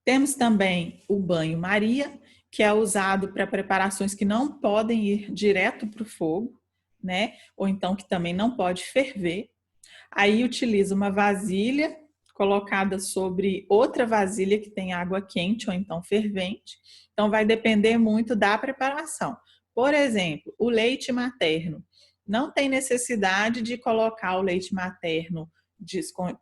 Temos também o banho-maria, que é usado para preparações que não podem ir direto para o fogo, né? Ou então que também não pode ferver. Aí utiliza uma vasilha colocada sobre outra vasilha que tem água quente ou então fervente. Então vai depender muito da preparação. Por exemplo, o leite materno. Não tem necessidade de colocar o leite materno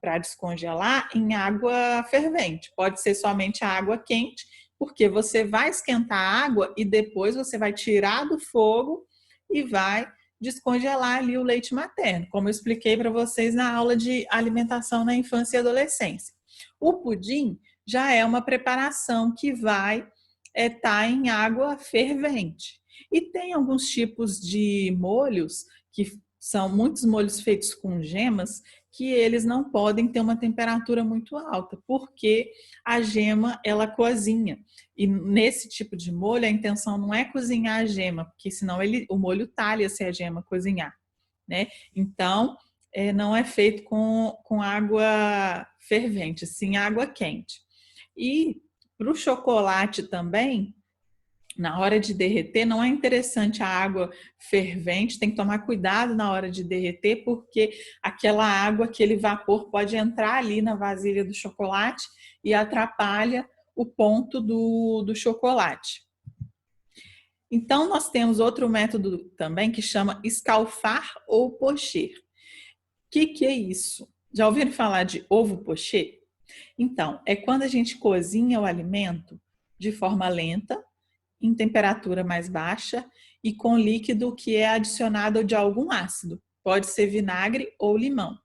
para descongelar em água fervente. Pode ser somente a água quente, porque você vai esquentar a água e depois você vai tirar do fogo e vai descongelar ali o leite materno, como eu expliquei para vocês na aula de alimentação na infância e adolescência. O pudim já é uma preparação que vai estar em água fervente. E tem alguns tipos de molhos, que são muitos molhos feitos com gemas, que eles não podem ter uma temperatura muito alta, porque a gema ela cozinha. E nesse tipo de molho, a intenção não é cozinhar a gema, porque senão o molho talha se a gema cozinhar, né? Então, não é feito com água fervente, sim água quente. E para o chocolate também, na hora de derreter, não é interessante a água fervente, tem que tomar cuidado na hora de derreter, porque aquela água, aquele vapor pode entrar ali na vasilha do chocolate e atrapalha o ponto do chocolate. Então, nós temos outro método também que chama escalfar ou pocher. O que é isso? Já ouviram falar de ovo pocher? Então, é quando a gente cozinha o alimento de forma lenta, em temperatura mais baixa e com líquido que é adicionado de algum ácido. Pode ser vinagre ou limão.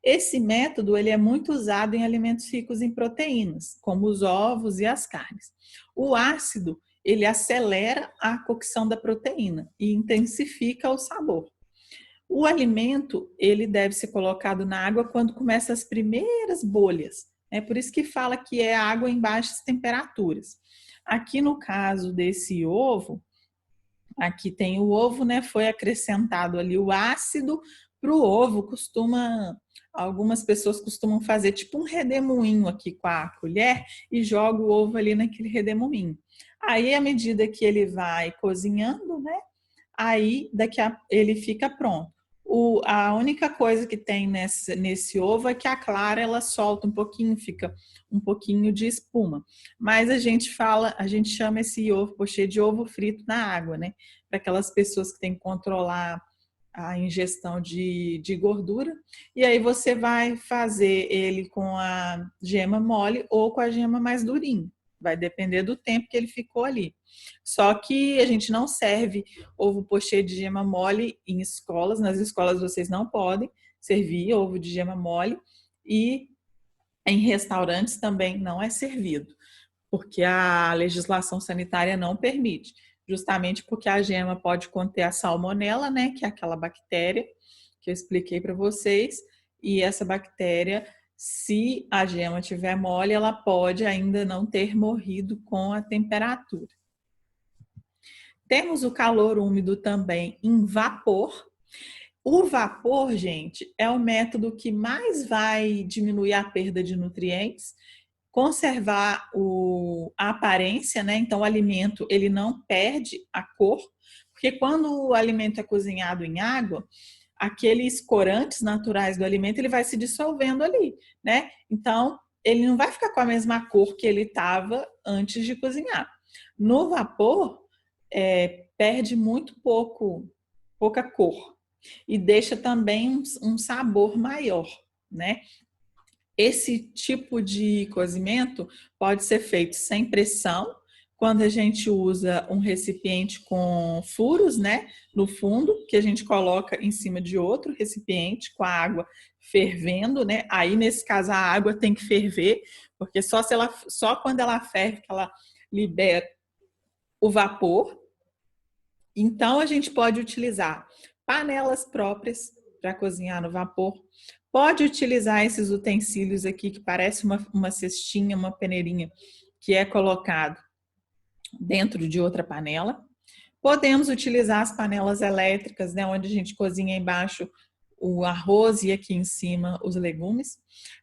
Esse método ele é muito usado em alimentos ricos em proteínas, como os ovos e as carnes. O ácido ele acelera a cocção da proteína e intensifica o sabor. O alimento ele deve ser colocado na água quando começa as primeiras bolhas. É por isso que fala que é água em baixas temperaturas. Aqui no caso desse ovo, aqui tem o ovo, né? Foi acrescentado ali o ácido para o ovo. Algumas pessoas costumam fazer tipo um redemoinho aqui com a colher e joga o ovo ali naquele redemoinho. Aí, à medida que ele vai cozinhando, né? Aí ele fica pronto. A única coisa que tem nesse ovo é que a clara ela solta um pouquinho, fica um pouquinho de espuma. Mas a gente chama esse ovo pochê de ovo frito na água, né? Para aquelas pessoas que têm que controlar a ingestão de gordura. E aí você vai fazer ele com a gema mole ou com a gema mais durinha. Vai depender do tempo que ele ficou ali. Só que a gente não serve ovo pochê de gema mole em escolas. Nas escolas vocês não podem servir ovo de gema mole. E em restaurantes também não é servido, porque a legislação sanitária não permite. Justamente porque a gema pode conter a salmonela, né? Que é aquela bactéria que eu expliquei para vocês. E essa bactéria, se a gema estiver mole, ela pode ainda não ter morrido com a temperatura. Temos o calor úmido também em vapor. O vapor, gente, é o método que mais vai diminuir a perda de nutrientes, conservar a aparência, né? Então o alimento ele não perde a cor, porque quando o alimento é cozinhado em água, aqueles corantes naturais do alimento ele vai se dissolvendo ali, né? Então ele não vai ficar com a mesma cor que ele estava antes de cozinhar. No vapor perde muito pouca cor e deixa também um sabor maior, né? Esse tipo de cozimento pode ser feito sem pressão, quando a gente usa um recipiente com furos, né, no fundo, que a gente coloca em cima de outro recipiente com a água fervendo, né? Aí nesse caso a água tem que ferver, porque só quando ela ferve que ela libera o vapor. Então a gente pode utilizar panelas próprias para cozinhar no vapor. Pode utilizar esses utensílios aqui que parece uma cestinha, uma peneirinha, que é colocado dentro de outra panela. Podemos utilizar as panelas elétricas, né, onde a gente cozinha embaixo o arroz e aqui em cima os legumes.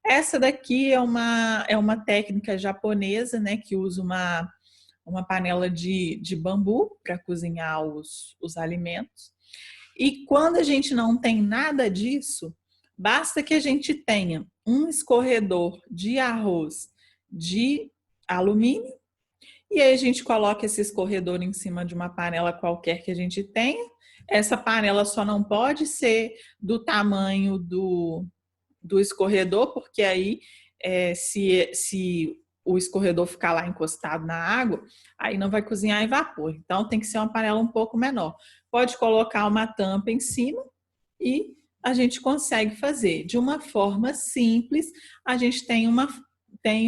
Essa daqui é uma técnica japonesa, né, que usa uma panela de bambu para cozinhar os alimentos. E quando a gente não tem nada disso, basta que a gente tenha um escorredor de arroz de alumínio e aí a gente coloca esse escorredor em cima de uma panela qualquer que a gente tenha. Essa panela só não pode ser do tamanho do escorredor, porque aí se o escorredor ficar lá encostado na água, aí não vai cozinhar em vapor. Então tem que ser uma panela um pouco menor. Pode colocar uma tampa em cima e a gente consegue fazer. De uma forma simples, a gente tem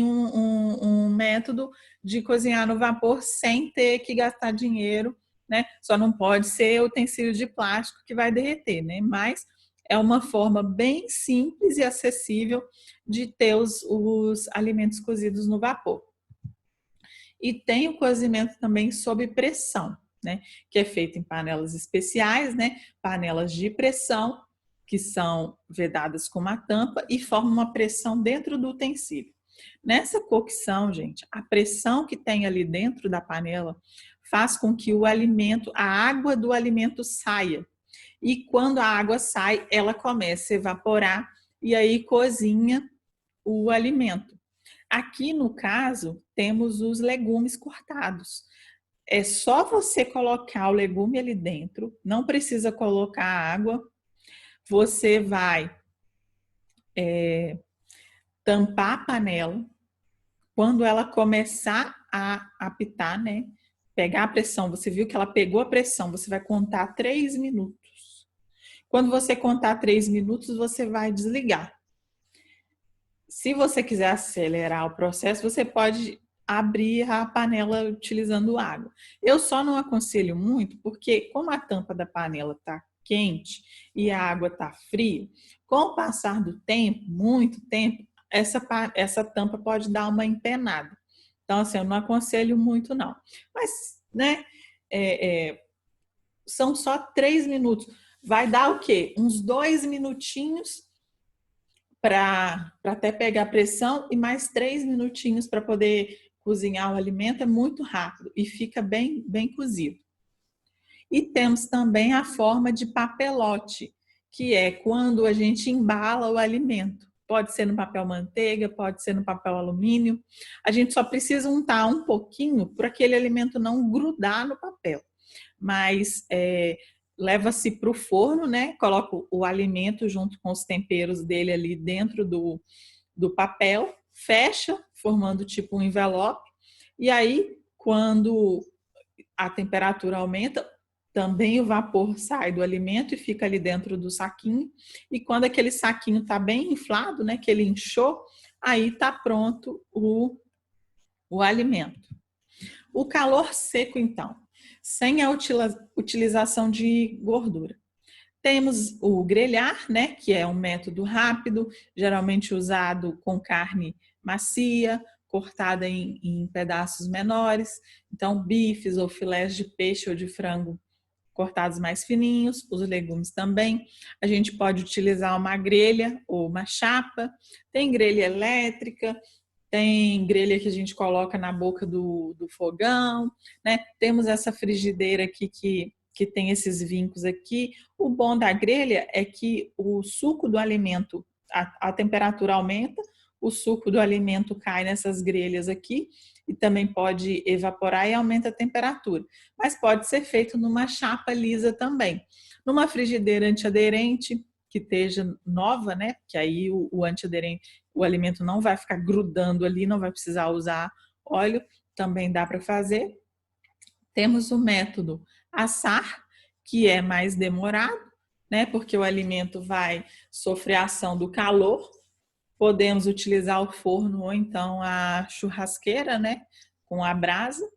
um método de cozinhar no vapor sem ter que gastar dinheiro, né? Só não pode ser utensílio de plástico que vai derreter, né? Mas é uma forma bem simples e acessível de ter os alimentos cozidos no vapor. E tem o cozimento também sob pressão, né? Que é feito em panelas especiais, né? Panelas de pressão, que são vedadas com uma tampa e formam uma pressão dentro do utensílio. Nessa cocção, gente, a pressão que tem ali dentro da panela faz com que o alimento, a água do alimento saia. E quando a água sai, ela começa a evaporar e aí cozinha o alimento. Aqui no caso, temos os legumes cortados. É só você colocar o legume ali dentro, não precisa colocar água. Você vai tampar a panela. Quando ela começar a apitar, né? Pegar a pressão, você viu que ela pegou a pressão, você vai contar 3 minutos. Quando você contar 3 minutos, você vai desligar. Se você quiser acelerar o processo, você pode abrir a panela utilizando água. Eu só não aconselho muito, porque como a tampa da panela está quente e a água está fria, com o passar do tempo, muito tempo, essa tampa pode dar uma empenada. Então, assim, eu não aconselho muito, não. Mas, né, são só 3 minutos. Vai dar o quê? Uns 2 minutinhos para até pegar pressão e mais 3 minutinhos para poder cozinhar o alimento. É muito rápido e fica bem, bem cozido. E temos também a forma de papelote, que é quando a gente embala o alimento. Pode ser no papel manteiga, pode ser no papel alumínio. A gente só precisa untar um pouquinho para aquele alimento não grudar no papel. Mas leva-se para o forno, né? Coloca o alimento junto com os temperos dele ali dentro do papel, fecha, formando tipo um envelope. E aí, quando a temperatura aumenta, também o vapor sai do alimento e fica ali dentro do saquinho. E quando aquele saquinho está bem inflado, né? Que ele inchou, aí está pronto o alimento. O calor seco, então, sem a utilização de gordura. Temos o grelhar, né, que é um método rápido, geralmente usado com carne macia, cortada em pedaços menores. Então, bifes ou filés de peixe ou de frango cortados mais fininhos, os legumes também. A gente pode utilizar uma grelha ou uma chapa. Tem grelha elétrica, tem grelha que a gente coloca na boca do fogão, né? Temos essa frigideira aqui que tem esses vincos aqui. O bom da grelha é que o suco do alimento, a temperatura aumenta, o suco do alimento cai nessas grelhas aqui e também pode evaporar e aumenta a temperatura. Mas pode ser feito numa chapa lisa também. Numa frigideira antiaderente, que esteja nova, né? Que aí o antiaderente, o alimento não vai ficar grudando ali, não vai precisar usar óleo, também dá para fazer. Temos o método assar, que é mais demorado, né? Porque o alimento vai sofrer a ação do calor. Podemos utilizar o forno ou então a churrasqueira, né? Com a brasa.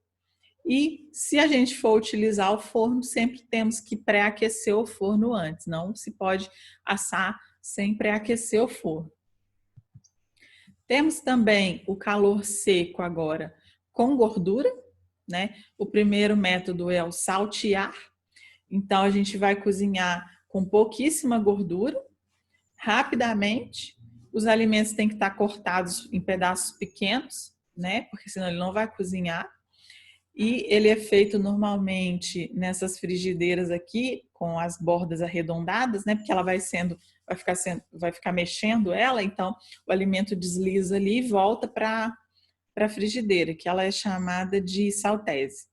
E se a gente for utilizar o forno, sempre temos que pré-aquecer o forno antes. Não se pode assar sem pré-aquecer o forno. Temos também o calor seco agora com gordura, né? O primeiro método é o saltear. Então, a gente vai cozinhar com pouquíssima gordura, rapidamente. Os alimentos têm que estar cortados em pedaços pequenos, né? Porque senão ele não vai cozinhar. E ele é feito normalmente nessas frigideiras aqui, com as bordas arredondadas, né? Porque ela vai ficar mexendo ela, então o alimento desliza ali e volta para a frigideira, que ela é chamada de saltese,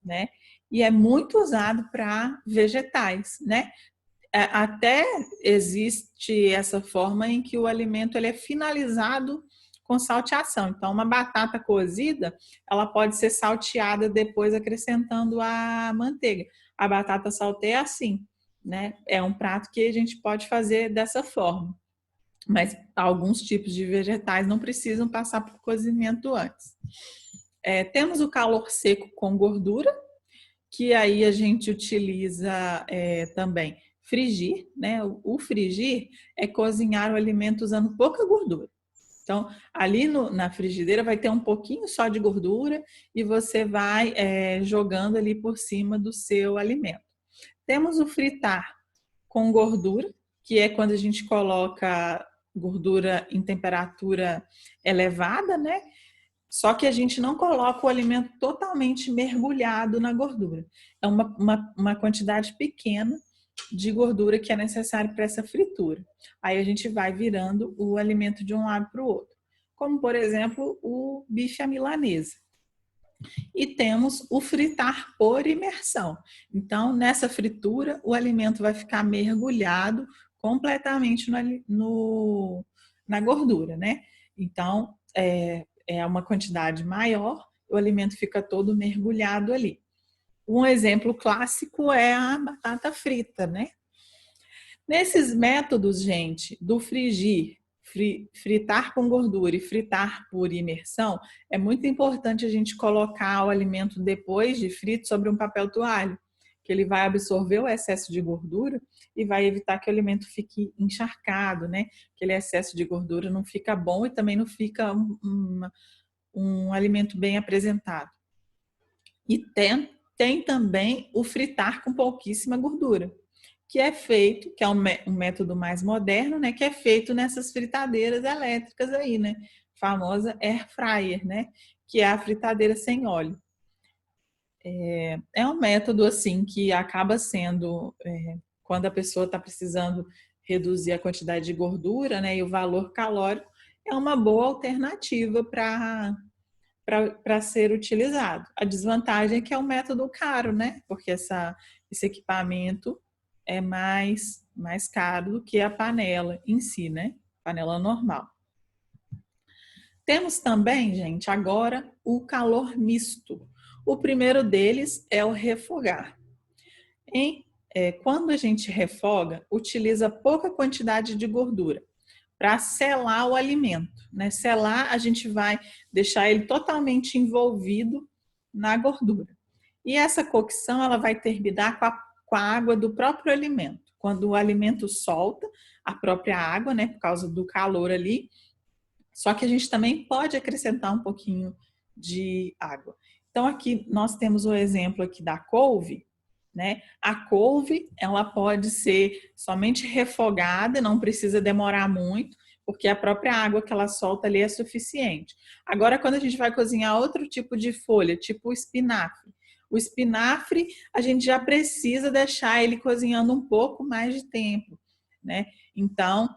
né? E é muito usado para vegetais, né? Até existe essa forma em que o alimento ele é finalizado com salteação. Então, uma batata cozida, ela pode ser salteada depois acrescentando a manteiga. A batata saltê é assim, né? É um prato que a gente pode fazer dessa forma. Mas alguns tipos de vegetais não precisam passar por cozimento antes. Temos o calor seco com gordura, que aí a gente utiliza também frigir, né? O frigir é cozinhar o alimento usando pouca gordura. Então, ali na frigideira vai ter um pouquinho só de gordura e você vai jogando ali por cima do seu alimento. Temos o fritar com gordura, que é quando a gente coloca gordura em temperatura elevada, né? Só que a gente não coloca o alimento totalmente mergulhado na gordura. É uma quantidade pequena de gordura que é necessária para essa fritura. Aí a gente vai virando o alimento de um lado para o outro. Como, por exemplo, o bife à milanesa. E temos o fritar por imersão. Então, nessa fritura, o alimento vai ficar mergulhado completamente na gordura, né? Então, é uma quantidade maior, o alimento fica todo mergulhado ali. Um exemplo clássico é a batata frita, né? Nesses métodos, gente, do frigir, fritar com gordura e fritar por imersão, é muito importante a gente colocar o alimento depois de frito sobre um papel toalha, que ele vai absorver o excesso de gordura e vai evitar que o alimento fique encharcado, né? Aquele excesso de gordura não fica bom e também não fica um alimento bem apresentado. E tem também o fritar com pouquíssima gordura, que é feito, que é um método mais moderno, né? Que é feito nessas fritadeiras elétricas aí, né? Famosa air fryer, né? Que é a fritadeira sem óleo. É um método assim que acaba sendo quando a pessoa está precisando reduzir a quantidade de gordura, né? E o valor calórico é uma boa alternativa para ser utilizado. A desvantagem é que é um método caro, né? Porque esse equipamento é mais caro do que a panela em si, né? Panela normal. Temos também, gente, agora o calor misto. O primeiro deles é o refogar. Quando a gente refoga, utiliza pouca quantidade de gordura para selar o alimento, né? Selar, a gente vai deixar ele totalmente envolvido na gordura. E essa cocção, ela vai terminar com a água do próprio alimento. Quando o alimento solta a própria água, né, por causa do calor ali, só que a gente também pode acrescentar um pouquinho de água. Então aqui nós temos o exemplo aqui da couve, né? A couve, ela pode ser somente refogada, não precisa demorar muito, porque a própria água que ela solta ali é suficiente. Agora, quando a gente vai cozinhar outro tipo de folha, tipo o espinafre, a gente já precisa deixar ele cozinhando um pouco mais de tempo, né? Então,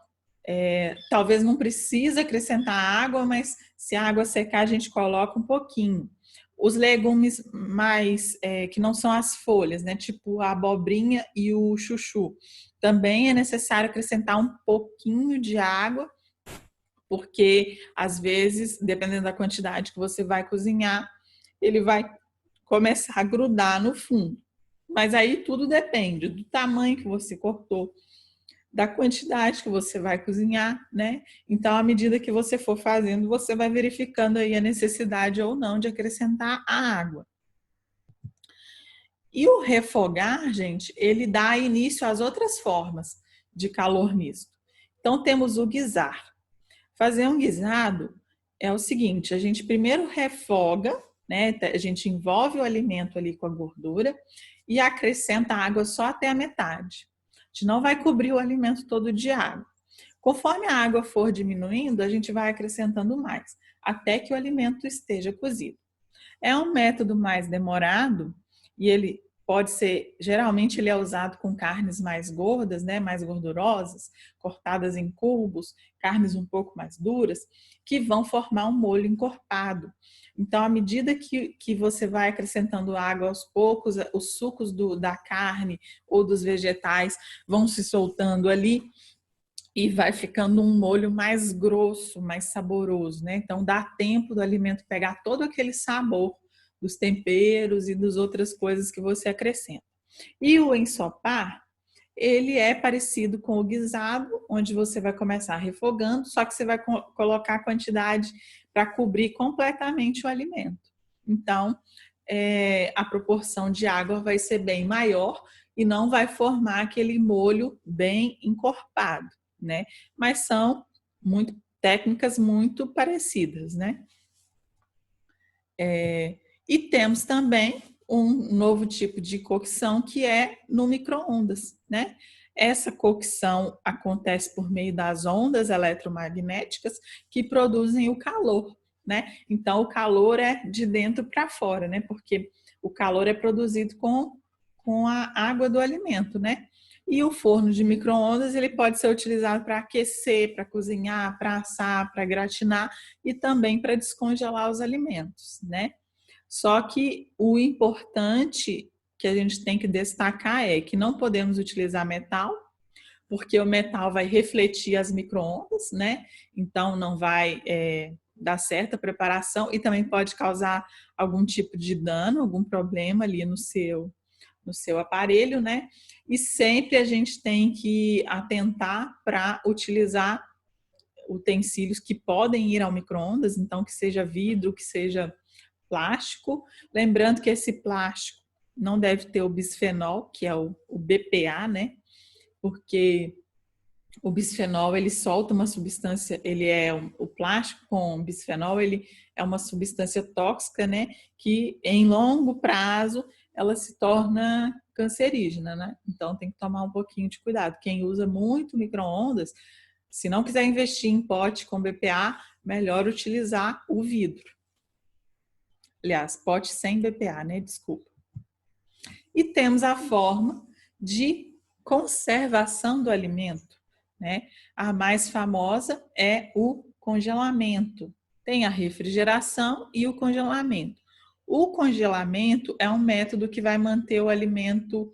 talvez não precise acrescentar água, mas se a água secar, a gente coloca um pouquinho. Os legumes mais que não são as folhas, né? Tipo a abobrinha e o chuchu. Também é necessário acrescentar um pouquinho de água, porque às vezes, dependendo da quantidade que você vai cozinhar, ele vai começar a grudar no fundo. Mas aí tudo depende do tamanho que você cortou, da quantidade que você vai cozinhar, né? Então, à medida que você for fazendo, você vai verificando aí a necessidade ou não de acrescentar a água. E o refogar, gente, ele dá início às outras formas de calor misto. Então, temos o guisar. Fazer um guisado é o seguinte, a gente primeiro refoga, né? A gente envolve o alimento ali com a gordura e acrescenta água só até a metade. A gente não vai cobrir o alimento todo de água. Conforme a água for diminuindo, a gente vai acrescentando mais, até que o alimento esteja cozido. É um método mais demorado e ele pode ser, geralmente ele é usado com carnes mais gordas, né, mais gordurosas, cortadas em cubos, carnes um pouco mais duras, que vão formar um molho encorpado. Então, à medida que você vai acrescentando água aos poucos, os sucos da carne ou dos vegetais vão se soltando ali e vai ficando um molho mais grosso, mais saboroso, né? Então dá tempo do alimento pegar todo aquele sabor dos temperos e das outras coisas que você acrescenta. E o ensopar, ele é parecido com o guisado, onde você vai começar refogando, só que você vai colocar a quantidade para cobrir completamente o alimento. Então, a proporção de água vai ser bem maior e não vai formar aquele molho bem encorpado, né? Mas são técnicas muito parecidas, né? E temos também um novo tipo de cocção que é no micro-ondas, né? Essa cocção acontece por meio das ondas eletromagnéticas que produzem o calor, né? Então o calor é de dentro para fora, né? Porque o calor é produzido com a água do alimento, né? E o forno de micro-ondas ele pode ser utilizado para aquecer, para cozinhar, para assar, para gratinar e também para descongelar os alimentos, né? Só que o importante que a gente tem que destacar é que não podemos utilizar metal, porque o metal vai refletir as micro-ondas, né? Então não vai dar certa preparação e também pode causar algum tipo de dano, algum problema ali no seu aparelho, né? E sempre a gente tem que atentar para utilizar utensílios que podem ir ao micro-ondas, então que seja vidro, que seja plástico. Lembrando que esse plástico não deve ter o bisfenol, que é o BPA, né? Porque o bisfenol ele solta uma substância, o plástico com bisfenol, ele é uma substância tóxica, né? Que em longo prazo ela se torna cancerígena, né? Então tem que tomar um pouquinho de cuidado. Quem usa muito micro-ondas, se não quiser investir em pote com BPA, melhor utilizar o vidro. Aliás, pote sem BPA, né? Desculpa. E temos a forma de conservação do alimento, né? A mais famosa é o congelamento. Tem a refrigeração e o congelamento. O congelamento é um método que vai manter o alimento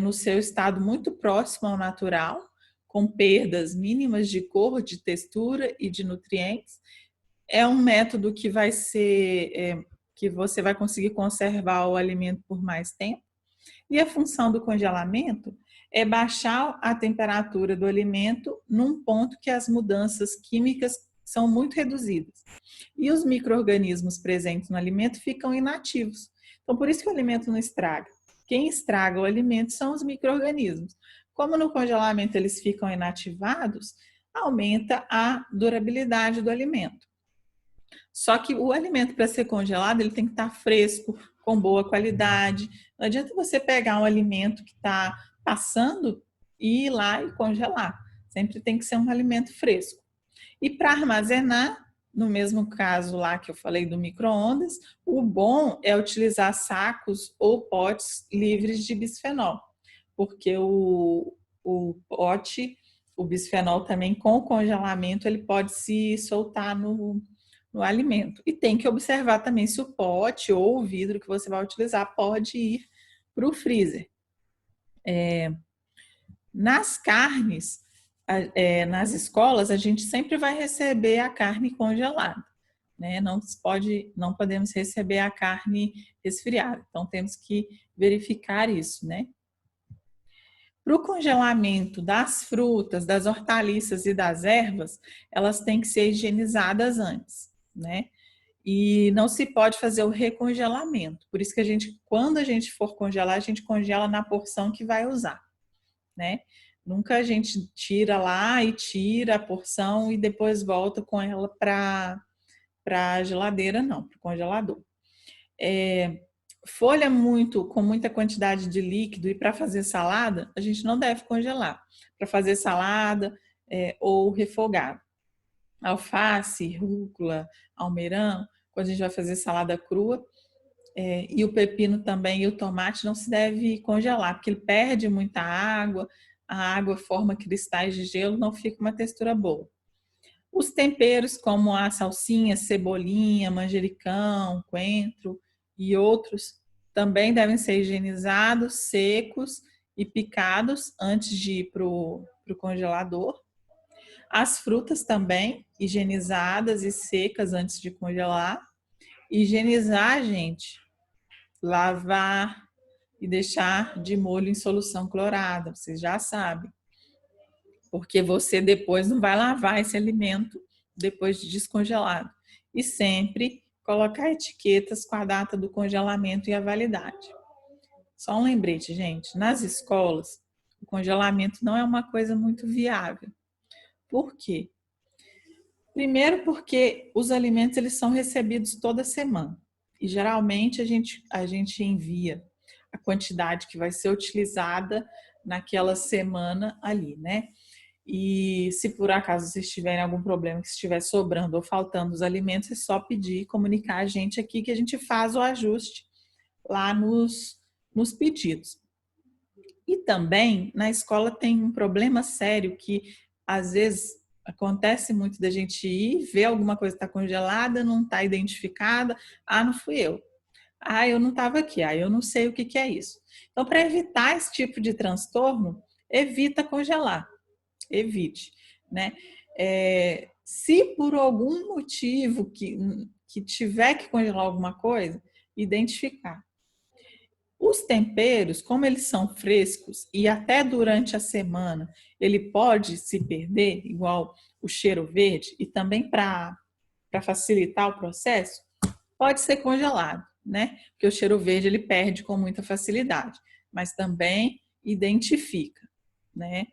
no seu estado muito próximo ao natural, com perdas mínimas de cor, de textura e de nutrientes. É um método que vai ser que você vai conseguir conservar o alimento por mais tempo. E a função do congelamento é baixar a temperatura do alimento num ponto que as mudanças químicas são muito reduzidas. E os micro-organismos presentes no alimento ficam inativos. Então, por isso que o alimento não estraga. Quem estraga o alimento são os micro-organismos. Como no congelamento eles ficam inativados, aumenta a durabilidade do alimento. Só que o alimento para ser congelado, ele tem que estar fresco, com boa qualidade. Não adianta você pegar um alimento que está passando e ir lá e congelar. Sempre tem que ser um alimento fresco. E para armazenar, no mesmo caso lá que eu falei do micro-ondas, o bom é utilizar sacos ou potes livres de bisfenol, porque o pote, o bisfenol também com o congelamento, ele pode se soltar no alimento. E tem que observar também se o pote ou o vidro que você vai utilizar pode ir para o freezer. Nas carnes, nas escolas, a gente sempre vai receber a carne congelada, né? Não podemos receber a carne resfriada. Então, temos que verificar isso, né? Para o congelamento das frutas, das hortaliças e das ervas, elas têm que ser higienizadas antes, né? E não se pode fazer o recongelamento. Por isso que quando a gente for congelar, a gente congela na porção que vai usar, né? Nunca a gente tira lá e tira a porção e depois volta com ela para a geladeira, não, para o congelador. folha com muita quantidade de líquido e para fazer salada, a gente não deve congelar. Para fazer salada ou refogado. Alface, rúcula, almeirão, quando a gente vai fazer salada crua, e o pepino também e o tomate não se deve congelar, porque ele perde muita água, a água forma cristais de gelo, não fica uma textura boa. Os temperos, como a salsinha, cebolinha, manjericão, coentro e outros, também devem ser higienizados, secos e picados antes de ir para o congelador. As frutas também, higienizadas e secas antes de congelar. Higienizar, gente, lavar e deixar de molho em solução clorada, vocês já sabem. Porque você depois não vai lavar esse alimento depois de descongelado. E sempre colocar etiquetas com a data do congelamento e a validade. Só um lembrete, gente, nas escolas, o congelamento não é uma coisa muito viável. Por quê? Primeiro porque os alimentos eles são recebidos toda semana. E geralmente a gente envia a quantidade que vai ser utilizada naquela semana ali, né? E se por acaso vocês tiverem algum problema que estiver sobrando ou faltando os alimentos, é só pedir, comunicar a gente aqui que a gente faz o ajuste lá nos pedidos. E também na escola tem um problema sério que às vezes acontece muito da gente ir, ver alguma coisa está congelada, não está identificada, não fui eu. Eu não estava aqui, eu não sei o que é isso. Então, para evitar esse tipo de transtorno, evita congelar. Evite, né? Se por algum motivo que tiver que congelar alguma coisa, identificar. Os temperos, como eles são frescos e até durante a semana ele pode se perder, igual o cheiro verde, e também para facilitar o processo, pode ser congelado, né? Porque o cheiro verde ele perde com muita facilidade, mas também identifica, né?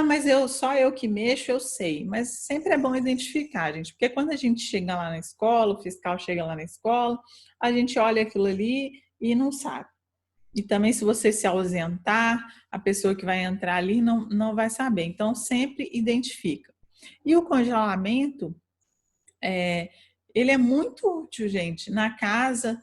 Mas só eu que mexo, eu sei. Mas sempre é bom identificar, gente, porque quando a gente chega lá na escola, o fiscal chega lá na escola, a gente olha aquilo ali e não sabe. E também se você se ausentar, a pessoa que vai entrar ali não vai saber. Então, sempre identifica. E o congelamento, ele é muito útil, gente, na casa,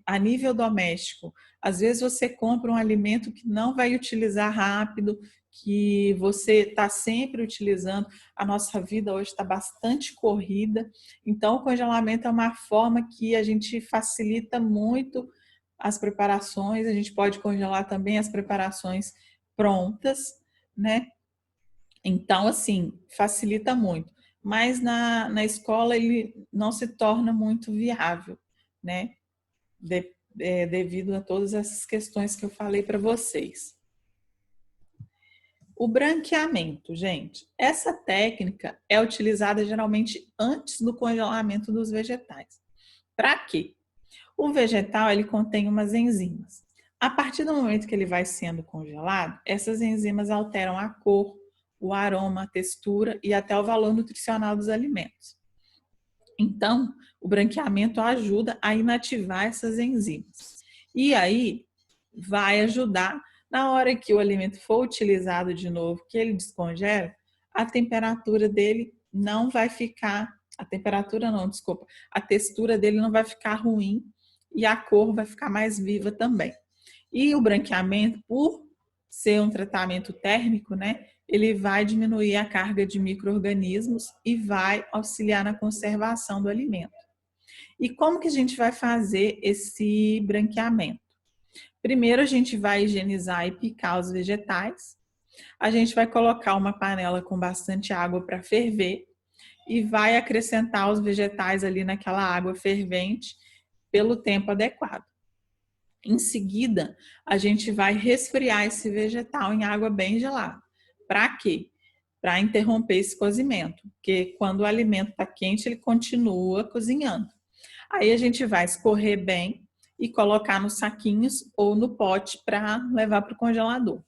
a nível doméstico. Às vezes você compra um alimento que não vai utilizar rápido, que você está sempre utilizando. A nossa vida hoje está bastante corrida, então o congelamento é uma forma que a gente facilita muito as preparações, a gente pode congelar também as preparações prontas, né? Então, assim, facilita muito. Mas na escola ele não se torna muito viável, né? Devido a todas essas questões que eu falei para vocês. O branqueamento, gente. Essa técnica é utilizada geralmente antes do congelamento dos vegetais. Para quê? O vegetal ele contém umas enzimas. A partir do momento que ele vai sendo congelado, essas enzimas alteram a cor, o aroma, a textura e até o valor nutricional dos alimentos. Então, o branqueamento ajuda a inativar essas enzimas. E aí, vai ajudar, na hora que o alimento for utilizado de novo, que ele descongela, a temperatura dele não vai ficar, a textura dele não vai ficar ruim e a cor vai ficar mais viva também. E o branqueamento, por ser um tratamento térmico, né, ele vai diminuir a carga de micro-organismos e vai auxiliar na conservação do alimento. E como que a gente vai fazer esse branqueamento? Primeiro a gente vai higienizar e picar os vegetais. A gente vai colocar uma panela com bastante água para ferver e vai acrescentar os vegetais ali naquela água fervente pelo tempo adequado. Em seguida, a gente vai resfriar esse vegetal em água bem gelada. Para quê? Para interromper esse cozimento, porque quando o alimento está quente, ele continua cozinhando. Aí a gente vai escorrer bem e colocar nos saquinhos ou no pote para levar para o congelador.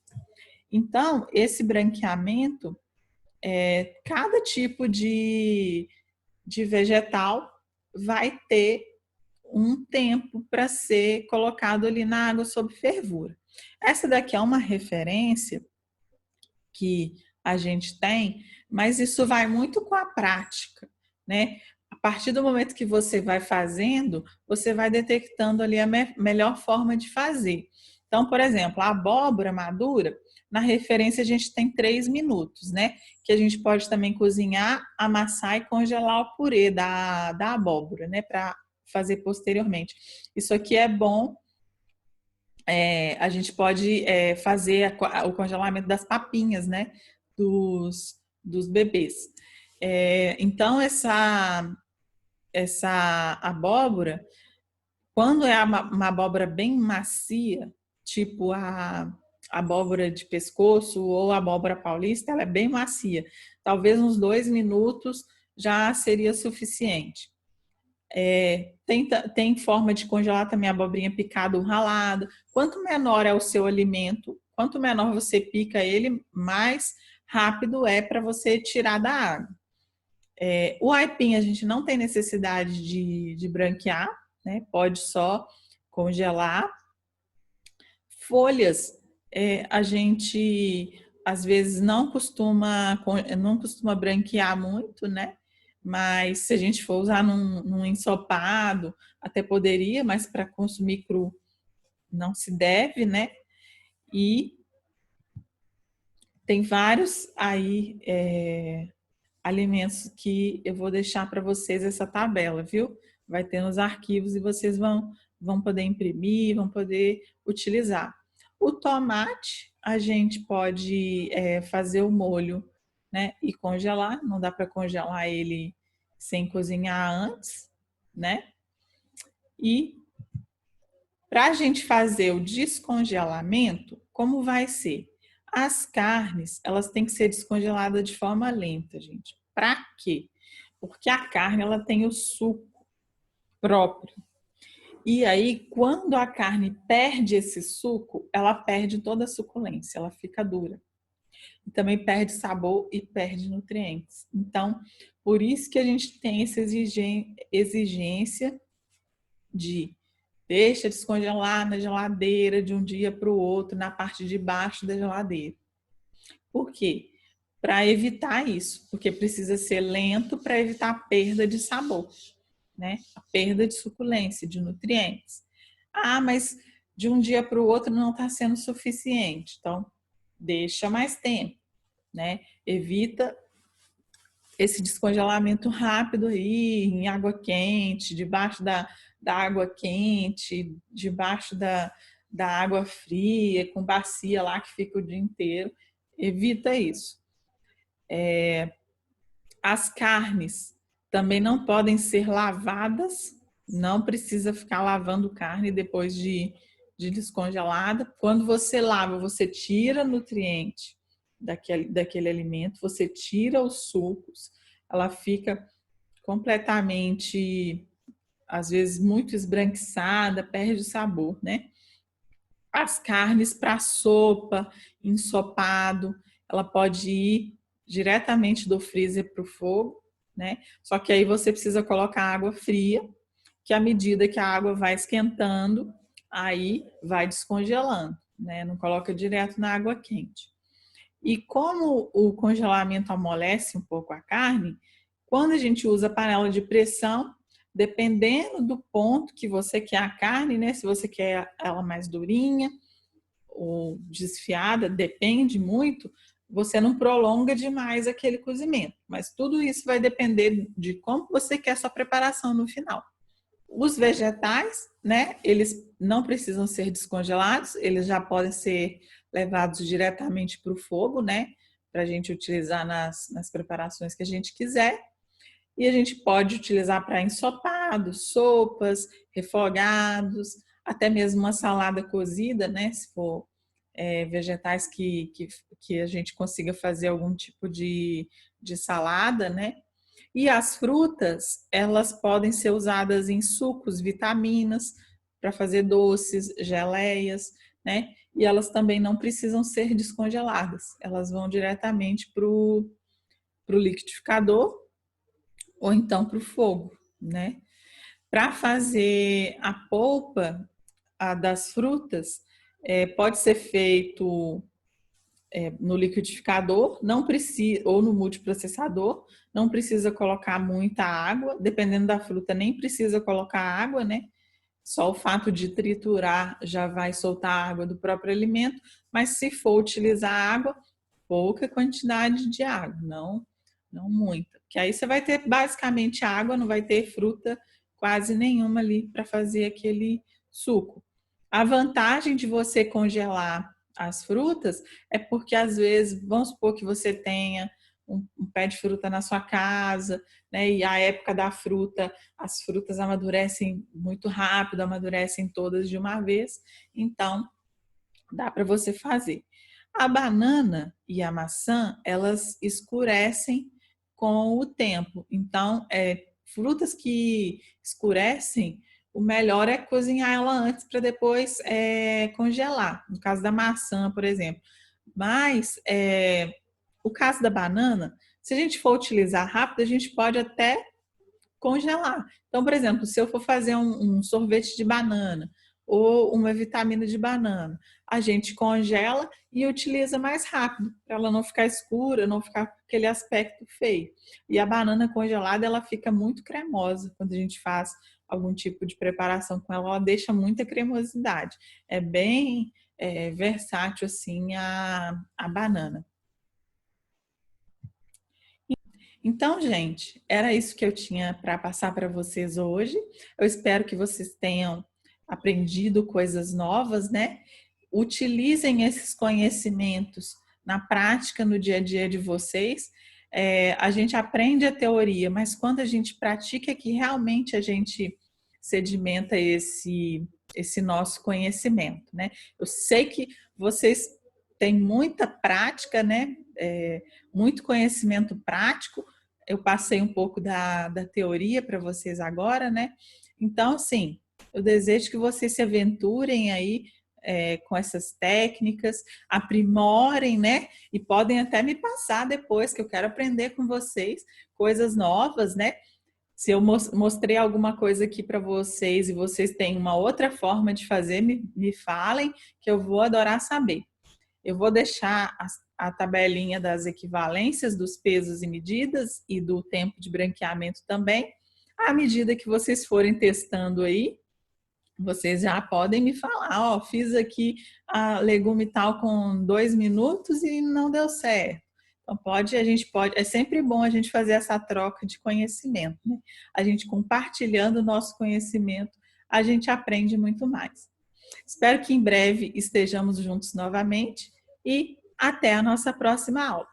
Então, esse branqueamento, cada tipo de vegetal vai ter um tempo para ser colocado ali na água sob fervura. Essa daqui é uma referência que a gente tem, mas isso vai muito com a prática, né? A partir do momento que você vai fazendo, você vai detectando ali a melhor forma de fazer. Então, por exemplo, a abóbora madura, na referência a gente tem 3 minutos, né? Que a gente pode também cozinhar, amassar e congelar o purê da abóbora, né? Para fazer posteriormente. Isso aqui é bom. A gente pode fazer o congelamento das papinhas, né? Dos bebês. Então, essa abóbora, quando é uma abóbora bem macia, tipo a abóbora de pescoço ou a abóbora paulista, ela é bem macia. Talvez uns 2 minutos já seria suficiente. Tem forma de congelar também a abobrinha picada ou ralada. Quanto menor é o seu alimento, quanto menor você pica ele, mais rápido é para você tirar da água. O aipim a gente não tem necessidade de branquear, né? Pode só congelar. Folhas, a gente às vezes não costuma branquear muito, né? Mas se a gente for usar num ensopado, até poderia, mas para consumir cru não se deve, né? E tem vários aí alimentos que eu vou deixar para vocês essa tabela, viu? Vai ter nos arquivos e vocês vão poder imprimir, vão poder utilizar. O tomate, a gente pode fazer o molho, né? E congelar, não dá para congelar ele sem cozinhar antes, né? E para a gente fazer o descongelamento, como vai ser? As carnes, elas têm que ser descongeladas de forma lenta, gente. Para quê? Porque a carne, ela tem o suco próprio. E aí, quando a carne perde esse suco, ela perde toda a suculência, ela fica dura. E também perde sabor e perde nutrientes. Então, por isso que a gente tem essa exigência de deixa descongelar na geladeira de um dia para o outro, na parte de baixo da geladeira. Por quê? Para evitar isso, porque precisa ser lento para evitar a perda de sabor, né? A perda de suculência, de nutrientes. Ah, mas de um dia para o outro não está sendo suficiente. Então, deixa mais tempo, né? Evita esse descongelamento rápido aí, em água quente, debaixo da água quente, debaixo da água fria, com bacia lá que fica o dia inteiro. Evita isso. As carnes também não podem ser lavadas, não precisa ficar lavando carne depois de descongelada. Quando você lava, você tira nutriente daquele alimento, você tira os sucos, ela fica completamente, às vezes, muito esbranquiçada, perde o sabor, né? As carnes para sopa, ensopado, ela pode ir diretamente do freezer para o fogo, né? Só que aí você precisa colocar água fria, que à medida que a água vai esquentando, aí vai descongelando, né? Não coloca direto na água quente. E como o congelamento amolece um pouco a carne, quando a gente usa panela de pressão, dependendo do ponto que você quer a carne, né? Se você quer ela mais durinha ou desfiada, depende muito, você não prolonga demais aquele cozimento. Mas tudo isso vai depender de como você quer a sua preparação no final. Os vegetais, né? Eles não precisam ser descongelados, eles já podem ser levados diretamente para o fogo, né? Para a gente utilizar nas preparações que a gente quiser. E a gente pode utilizar para ensopados, sopas, refogados, até mesmo uma salada cozida, né? Se for vegetais que a gente consiga fazer algum tipo de salada, né? E as frutas, elas podem ser usadas em sucos, vitaminas, para fazer doces, geleias, né? E elas também não precisam ser descongeladas, elas vão diretamente para o liquidificador ou então para o fogo, né? Para fazer a polpa das frutas, pode ser feito no liquidificador, não precisa, ou no multiprocessador, não precisa colocar muita água, dependendo da fruta, nem precisa colocar água, né? Só o fato de triturar já vai soltar a água do próprio alimento, mas se for utilizar água, pouca quantidade de água, não muita. Porque aí você vai ter basicamente água, não vai ter fruta quase nenhuma ali para fazer aquele suco. A vantagem de você congelar as frutas é porque às vezes, vamos supor que você tenha um pé de fruta na sua casa, né? E a época da fruta, as frutas amadurecem muito rápido, amadurecem todas de uma vez, então dá para você fazer. A banana e a maçã, elas escurecem com o tempo. Então, frutas que escurecem, o melhor é cozinhar ela antes para depois congelar. No caso da maçã, por exemplo. Mas o caso da banana, se a gente for utilizar rápido, a gente pode até congelar. Então, por exemplo, se eu for fazer um sorvete de banana ou uma vitamina de banana, a gente congela e utiliza mais rápido, para ela não ficar escura, não ficar com aquele aspecto feio. E a banana congelada, ela fica muito cremosa quando a gente faz algum tipo de preparação com ela, ela deixa muita cremosidade. É bem versátil assim a banana. Então, gente, era isso que eu tinha para passar para vocês hoje. Eu espero que vocês tenham aprendido coisas novas, né? Utilizem esses conhecimentos na prática, no dia a dia de vocês. A gente aprende a teoria, mas quando a gente pratica é que realmente a gente sedimenta esse nosso conhecimento, né? Eu sei que vocês têm muita prática, né? Muito conhecimento prático. Eu passei um pouco da teoria para vocês agora, né? Então, assim, eu desejo que vocês se aventurem aí com essas técnicas, aprimorem, né? E podem até me passar depois, que eu quero aprender com vocês coisas novas, né? Se eu mostrei alguma coisa aqui para vocês e vocês têm uma outra forma de fazer, me falem, que eu vou adorar saber. Eu vou deixar a tabelinha das equivalências dos pesos e medidas e do tempo de branqueamento também. À medida que vocês forem testando aí, vocês já podem me falar, ó, fiz aqui a legume tal com 2 minutos e não deu certo. Então a gente pode, é sempre bom a gente fazer essa troca de conhecimento, né? A gente compartilhando o nosso conhecimento, a gente aprende muito mais. Espero que em breve estejamos juntos novamente e até a nossa próxima aula.